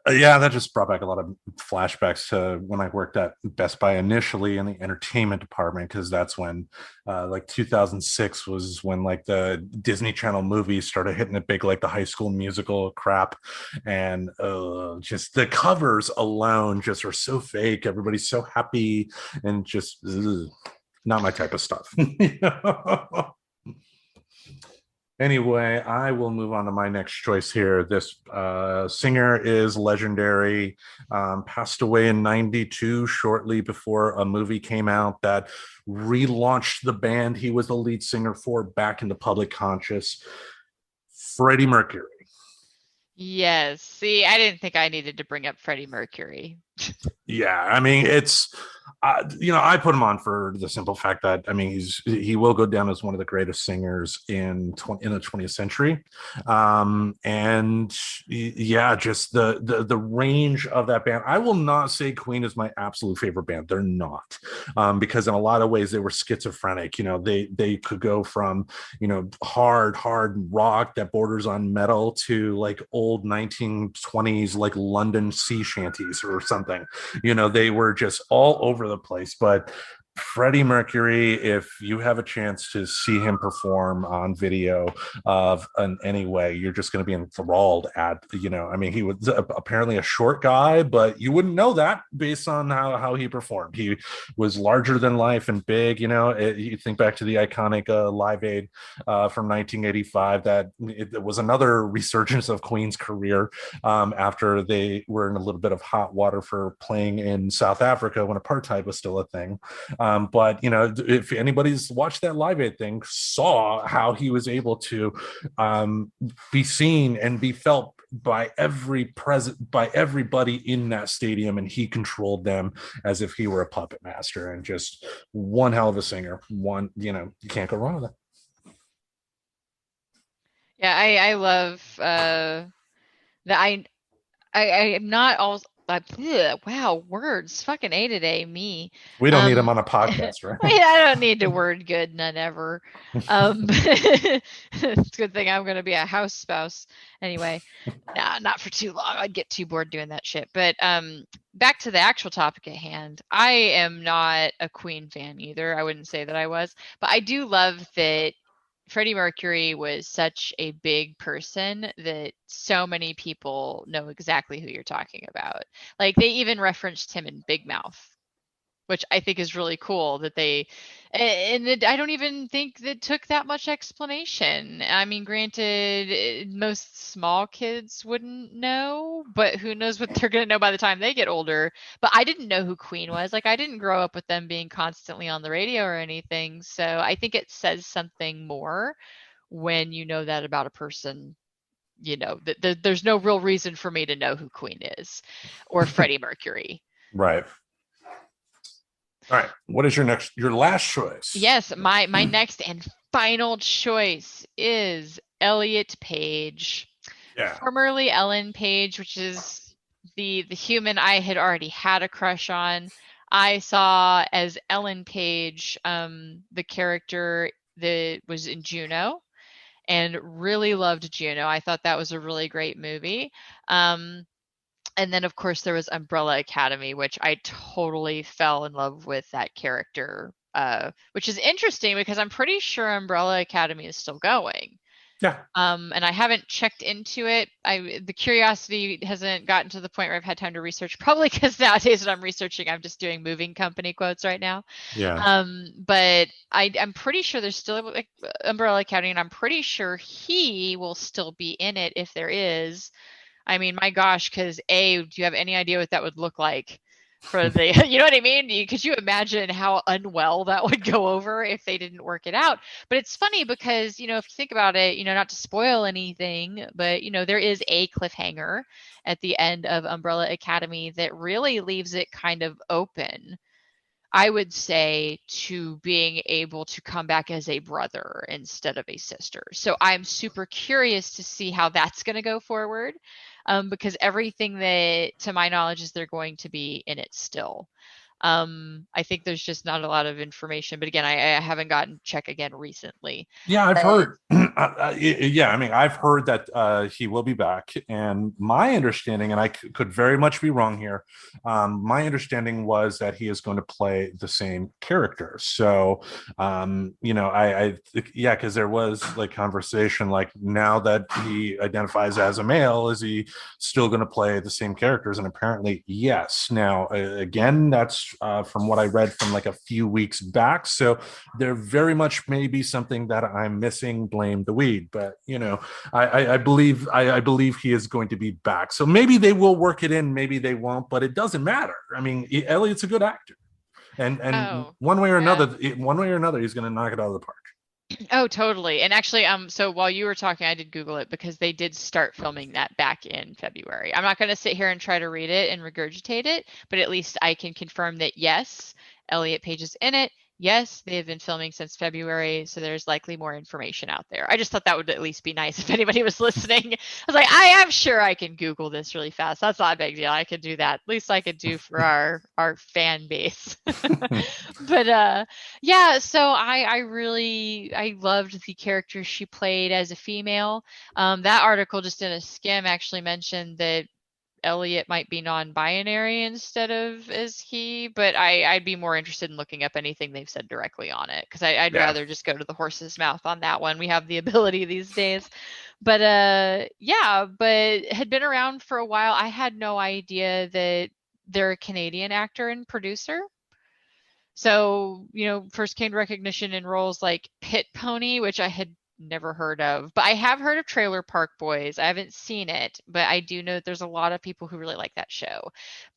Yeah, that just brought back a lot of flashbacks to when I worked at Best Buy initially in the entertainment department, because that's when, like 2006 was when like the Disney Channel movies started hitting it big, like the High School Musical crap, and just the covers alone just are so fake. Everybody's so happy and just not my type of stuff. Anyway, I will move on to my next choice here. This singer is legendary, passed away in 92, shortly before a movie came out that relaunched the band he was the lead singer for back into public conscious. Freddie Mercury. Yes. See, I didn't think I needed to bring up Freddie Mercury. Yeah, I mean, it's I put him on for the simple fact that I mean he will go down as one of the greatest singers in the 20th century, and yeah, just the range of that band. I will not say Queen is my absolute favorite band. They're not, because in a lot of ways they were schizophrenic. They could go from hard rock that borders on metal to like old 1920s like London sea shanties or something. They were just all over the place. But Freddie Mercury, if you have a chance to see him perform on video of in any way, you're just going to be enthralled I mean, he was apparently a short guy, but you wouldn't know that based on how he performed. He was larger than life and big. You think back to the iconic Live Aid from 1985, that it was another resurgence of Queen's career, after they were in a little bit of hot water for playing in South Africa when apartheid was still a thing. But if anybody's watched that Live Aid thing, saw how he was able to be seen and be felt by everybody in that stadium, and he controlled them as if he were a puppet master, and just one hell of a singer. You can't go wrong with that. Yeah, I love that I am not all wow, words. Fucking A today, me. We don't need him Um on a podcast, right? I don't need to word good, none ever. It's a good thing I'm gonna be a house spouse. Anyway, nah, not for too long. I'd get too bored doing that shit. But back to the actual topic at hand. I am not a Queen fan either. I wouldn't say that I was, but I do love that Freddie Mercury was such a big person that so many people know exactly who you're talking about. Like they even referenced him in Big Mouth, which I think is really cool that I don't even think that took that much explanation. I mean, granted, most small kids wouldn't know, but who knows what they're going to know by the time they get older. But I didn't know who Queen was. Like, I didn't grow up with them being constantly on the radio or anything. So I think it says something more when you know that about a person. There's no real reason for me to know who Queen is or Freddie Mercury. Right. All right. What is your last choice? Yes, my next and final choice is Elliot Page, Yeah. formerly Ellen Page, which is the human I had already had a crush on. I saw as Ellen Page, the character that was in Juno, and really loved Juno. I thought that was a really great movie. And then, of course, there was Umbrella Academy, which I totally fell in love with that character, which is interesting because I'm pretty sure Umbrella Academy is still going. Yeah. And I haven't checked into it. The curiosity hasn't gotten to the point where I've had time to research, probably because nowadays when I'm researching, I'm just doing moving company quotes right now. Yeah. But I'm pretty sure there's still like Umbrella Academy, and I'm pretty sure he will still be in it if there is. I mean, my gosh, because do you have any idea what that would look like for the, you know what I mean? Could you imagine how unwell that would go over if they didn't work it out? But it's funny because, if you think about it, not to spoil anything, but, there is a cliffhanger at the end of Umbrella Academy that really leaves it kind of open, I would say, to being able to come back as a brother instead of a sister. So I'm super curious to see how that's going to go forward, because everything that, to my knowledge, is they're going to be in it still. I think there's just not a lot of information, but again, I haven't gotten check again recently. Yeah, I've But heard. Yeah, I mean, I've heard that he will be back, and my understanding, and I could very much be wrong here. My understanding was that he is going to play the same character. So, yeah, because there was like conversation, like now that he identifies as a male, is he still going to play the same characters? And apparently, yes. Now, again, that's from what I read from like a few weeks back. So there very much may be something that I'm missing. Blame the weed, but I believe he is going to be back. So maybe they will work it in, maybe they won't, but it doesn't matter. I mean, Elliot's a good actor, and oh, one way or yeah. another, he's going to knock it out of the park. Oh, totally. And actually, so while you were talking, I did Google it because they did start filming that back in February. I'm not going to sit here and try to read it and regurgitate it, but at least I can confirm that yes, Elliot Page is in it. Yes, they have been filming since February, so there's likely more information out there. I just thought that would at least be nice if anybody was listening. I was like, I am sure I can Google this really fast. That's not a big deal. I could do that. At least I could do for our fan base. But yeah, so I loved the character she played as a female. That article, just in a skim, actually mentioned that Elliot might be non-binary instead of as he, but I'd be more interested in looking up anything they've said directly on it, because I'd Yeah. rather just go to the horse's mouth on that one. We have the ability these days. But yeah, but had been around for a while. I had no idea that they're a Canadian actor and producer. So, first came recognition in roles like Pit Pony, which I had never heard of. But I have heard of Trailer Park Boys. I haven't seen it, but I do know that there's a lot of people who really like that show.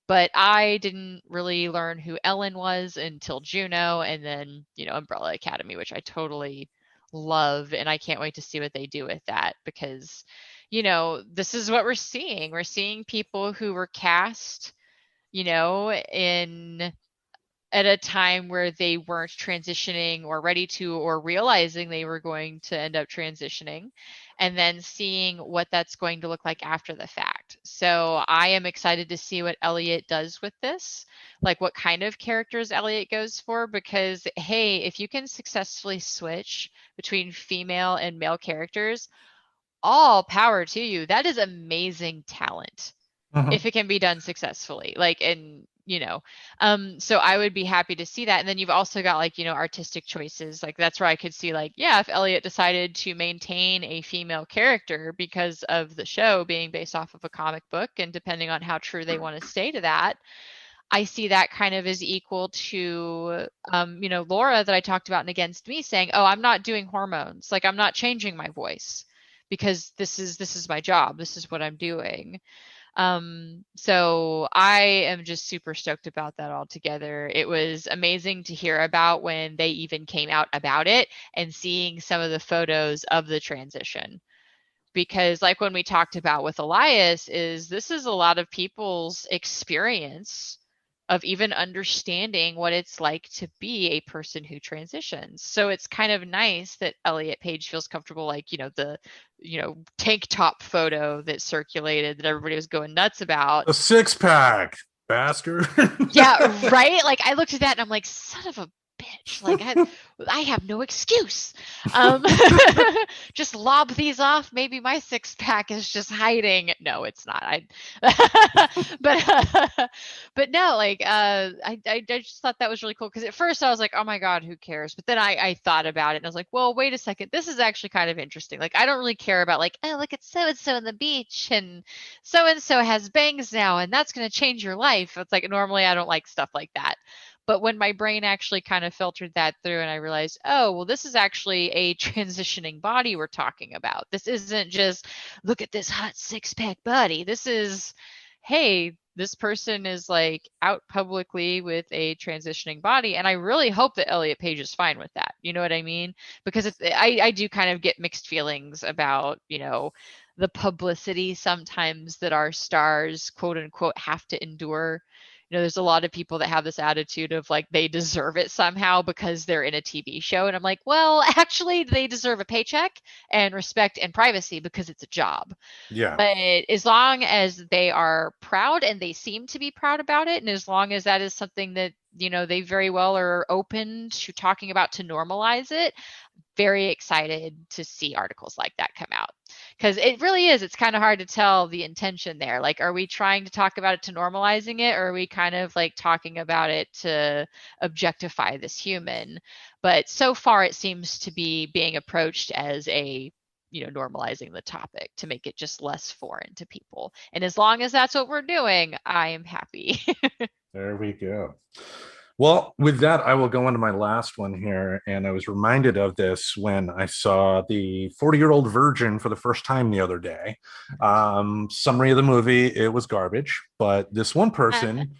But I didn't really learn who Ellen was until Juno and then, Umbrella Academy, which I totally love. And I can't wait to see what they do with that because, this is what we're seeing. We're seeing people who were cast, in at a time where they weren't transitioning or ready to or realizing they were going to end up transitioning and then seeing what that's going to look like after the fact. So I am excited to see what Elliot does with this, like what kind of characters Elliot goes for, because hey, if you can successfully switch between female and male characters, all power to you. That is amazing talent if it can be done successfully. So I would be happy to see that. And then you've also got artistic choices. Like that's where I could see yeah, if Elliot decided to maintain a female character because of the show being based off of a comic book and depending on how true they want to stay to that, I see that kind of as equal to, Laura that I talked about in Against Me saying, oh, I'm not doing hormones. Like I'm not changing my voice because this is my job. This is what I'm doing. So I am just super stoked about that altogether. It was amazing to hear about when they even came out about it and seeing some of the photos of the transition. Because like when we talked about with Elias, this is a lot of people's experience of even understanding what it's like to be a person who transitions. So it's kind of nice that Elliot Page feels comfortable, the tank top photo that circulated that everybody was going nuts about. A six-pack, bastard. Yeah, right? Like I looked at that and I'm like, son of a bitch. Like I have no excuse. Um, just lob these off. Maybe my six pack is just hiding. No, it's not. But no, I just thought that was really cool because at first I was like, oh my God, who cares? But then I thought about it and I was like, well, wait a second. This is actually kind of interesting. Like I don't really care about oh, look at so and so on the beach and so has bangs now and that's going to change your life. It's like normally I don't like stuff like that. But when my brain actually kind of filtered that through and I realized, oh, well, this is actually a transitioning body we're talking about. This isn't just look at this hot six-pack body. This is, hey, this person is out publicly with a transitioning body. And I really hope that Elliot Page is fine with that. You know what I mean? Because I do kind of get mixed feelings about, the publicity sometimes that our stars, quote unquote, have to endure. There's a lot of people that have this attitude of they deserve it somehow because they're in a TV show. And I'm like, well, actually, they deserve a paycheck and respect and privacy because it's a job. Yeah. But as long as they are proud and they seem to be proud about it, and as long as that is something that, they very well are open to talking about to normalize it, very excited to see articles like that come out because it really is. It's kind of hard to tell the intention there. Are we trying to talk about it to normalizing it, or are we kind of talking about it to objectify this human? But so far, it seems to be being approached as a normalizing the topic to make it just less foreign to people. And as long as that's what we're doing, I am happy. There we go. Well, with that, I will go into my last one here. And I was reminded of this when I saw the 40-Year-Old Virgin for the first time the other day. Summary of the movie, it was garbage. But this one person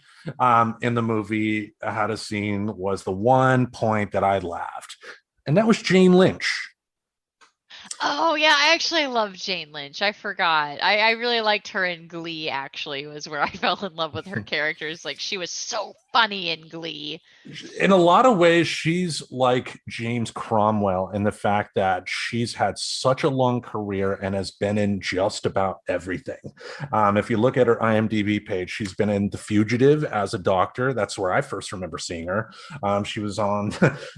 in the movie had a scene was the one point that I laughed. And that was Jane Lynch. Oh yeah, I actually love Jane Lynch. I forgot. I really liked her in Glee, actually, was where I fell in love with her characters. She was so funny in Glee. In a lot of ways, she's like James Cromwell in the fact that she's had such a long career and has been in just about everything. If you look at her IMDb page, she's been in The Fugitive as a doctor. That's where I first remember seeing her. She was on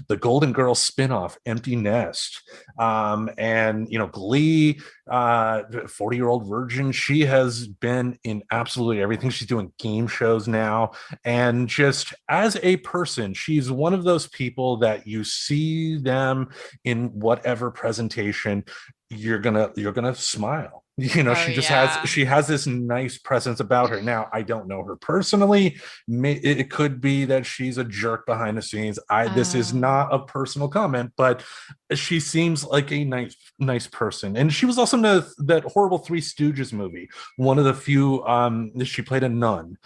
the Golden Girls spinoff, Empty Nest. And Glee, 40-Year-Old Virgin. She has been in absolutely everything. She's doing game shows now. And just as a person, she's one of those people that you see them in whatever presentation, you're gonna smile. Oh yeah. she has this nice presence about her. Now, I don't know her personally. It could be that she's a jerk behind the scenes. I This is Oh. not a personal comment, but she seems like a nice person. And she was also in that horrible Three Stooges movie, one of the few. She played a nun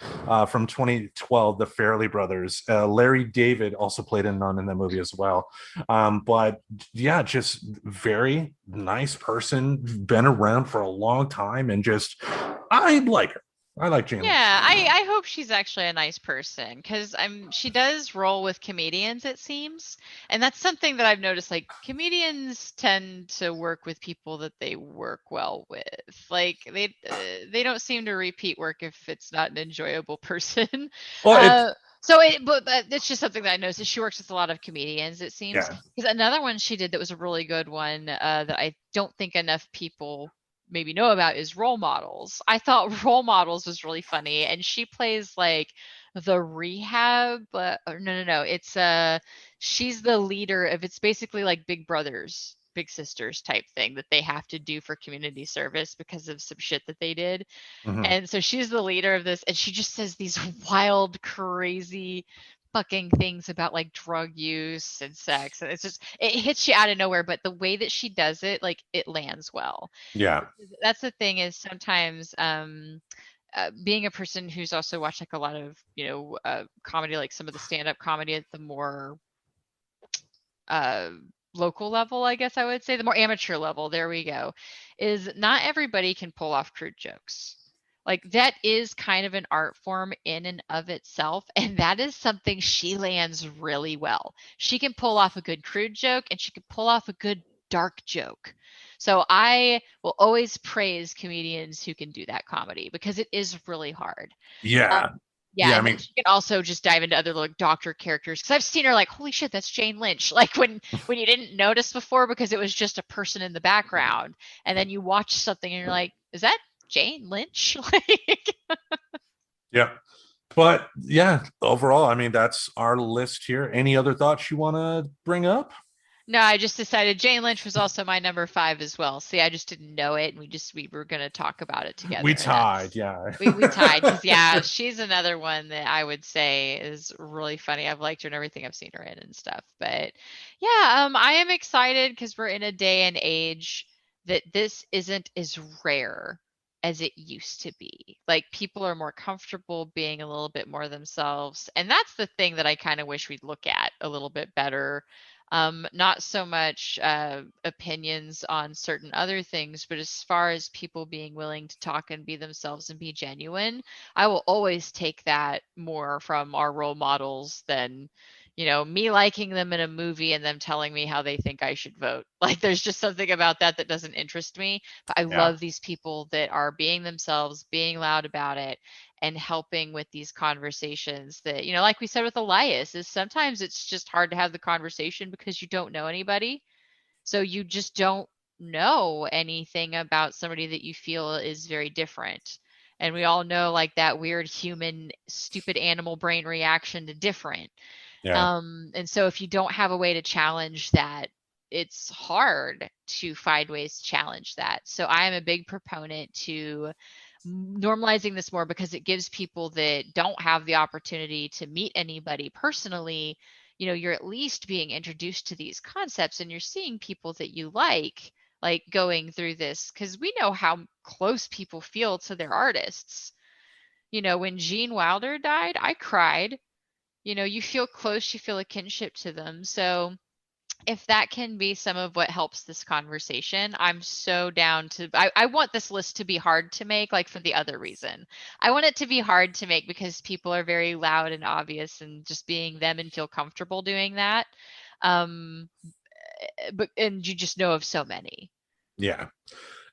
from 2012, the Farrelly brothers. Larry David also played a nun in that movie as well. But yeah, just very nice person, been around for a long time, and just I like her. I like Jane Lynch. Yeah, I hope she's actually a nice person because she does roll with comedians, it seems. And that's something that I've noticed, like comedians tend to work with people that they work well with. Like they don't seem to repeat work if it's not an enjoyable person. Well, it Uh but it's just something that I noticed. She works with a lot of comedians, it seems. yeah. Because another one she did that was a really good one, that I don't think enough people maybe know about is Role Models. I thought Role Models was really funny, and she plays like the rehab. Or no. It's she's the leader of. It's basically like Big Brothers, Big Sisters type thing that they have to do for community service because of some shit that they did. Mhm. And so she's the leader of this, and she just says these wild, crazy fucking things about like drug use and sex. And it's just, it hits you out of nowhere, but the way that she does it, like it lands well. Yeah. That's the thing is sometimes, being a person who's also watched like a lot of, comedy, like some of the stand up comedy at the more uh, local level, I guess I would say, the more amateur level, there we go, is not everybody can pull off crude jokes. Like that is kind of an art form in and of itself, and that is something she lands really well. She can pull off a good crude joke and she can pull off a good dark joke. So I will always praise comedians who can do that comedy because it is really hard. Yeah. Yeah, Yeah. I and then mean, she can also just dive into other like doctor characters because I've seen her like, holy shit, that's Jane Lynch. Like when you didn't notice before because it was just a person in the background, and then you watch something and you're like, is that Jane Lynch? Like, yeah. But yeah, overall, I mean, that's our list here. Any other thoughts you want to bring up? no, I just decided Jane Lynch was also my number five as well. See, I just didn't know it, and we were gonna talk about it together, We and tied. that's Yeah. we tied because yeah, she's another one that I would say is really funny. I've liked her in everything I've seen her in and stuff. But yeah, I am excited because we're in a day and age that this isn't as rare as it used to be. Like people are more comfortable being a little bit more themselves, and that's the thing that I kind of wish we'd look at a little bit better. Not so much opinions on certain other things, but as far as people being willing to talk and be themselves and be genuine, I will always take that more from our role models than, me liking them in a movie and them telling me how they think I should vote. Like, there's just something about that that doesn't interest me. But I Yeah. love these people that are being themselves, being loud about it, and helping with these conversations that, like we said with Elias, is sometimes it's just hard to have the conversation because you don't know anybody. So you just don't know anything about somebody that you feel is very different. And we all know like that weird human stupid animal brain reaction to different. Yeah. And so if you don't have a way to challenge that, it's hard to find ways to challenge that. So I am a big proponent to normalizing this more because it gives people that don't have the opportunity to meet anybody personally, you're at least being introduced to these concepts and you're seeing people that you like going through this because we know how close people feel to their artists. When Gene Wilder died, I cried. You feel close, you feel a kinship to them. So if that can be some of what helps this conversation, I'm so down to. I want this list to be hard to make, like for the other reason. I want it to be hard to make because people are very loud and obvious and just being them and feel comfortable doing that. Um, and you just know of so many. Yeah.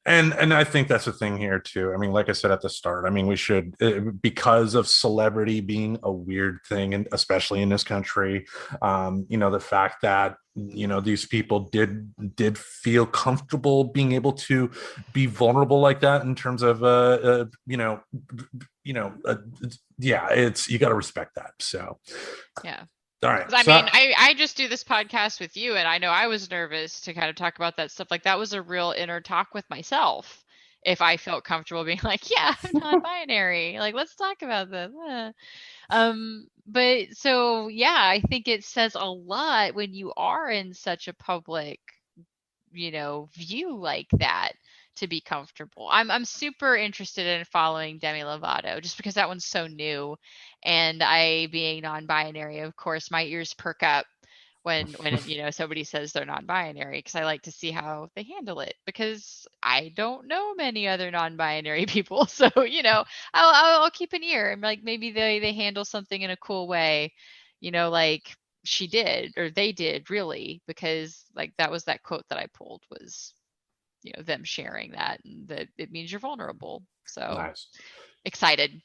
And I think that's the thing here too. I mean, like I said at the start, I mean, we should, because of celebrity being a weird thing, and especially in this country, the fact that these people did feel comfortable being able to be vulnerable like that in terms of you know uh, yeah, it's you got to respect that. So Yeah. all right, 'Cause I so mean, I just do this podcast with you, and I know I was nervous to kind of talk about that stuff. Like that was a real inner talk with myself. if I felt comfortable being like, yeah, I'm non-binary. Like, let's talk about this. But so yeah, I think it says a lot when you are in such a public, view like that to be comfortable. I'm super interested in following Demi Lovato just because that one's so new, and I being non-binary, of course, my ears perk up when somebody says they're non-binary because I like to see how they handle it because I don't know many other non-binary people. So, I'll keep an ear and like maybe they handle something in a cool way, like she did or they did really, because like that was that quote that I pulled was, them sharing that and that it means you're vulnerable. So Nice. excited.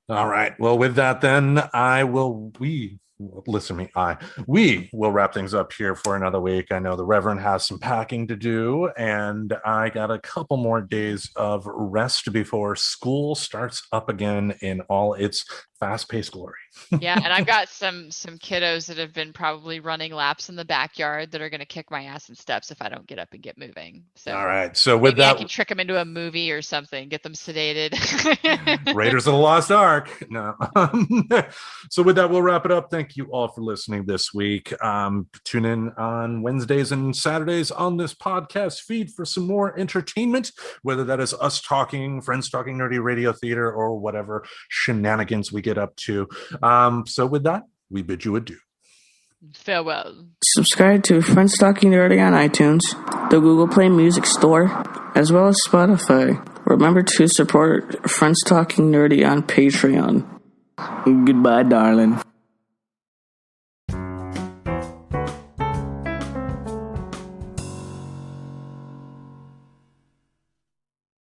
All right. Well, with that, then we will wrap things up here for another week. I know the Reverend has some packing to do, and I got a couple more days of rest before school starts up again in all its fast-paced glory. Yeah, and I've got some kiddos that have been probably running laps in the backyard that are going to kick my ass in steps if I don't get up and get moving. So all right. So with maybe I that, can trick them into a movie or something, get them sedated. Raiders of the Lost Ark. No. So with that, we'll wrap it up. Thank you all for listening this week. Tune in on Wednesdays and Saturdays on this podcast feed for some more entertainment, whether that is us talking, friends talking nerdy radio theater, or whatever shenanigans we get up to. So with that, we bid you adieu. Farewell. Subscribe to Friends Talking Nerdy on iTunes, the Google Play Music Store, as well as Spotify. Remember to support Friends Talking Nerdy on Patreon. Goodbye, darling.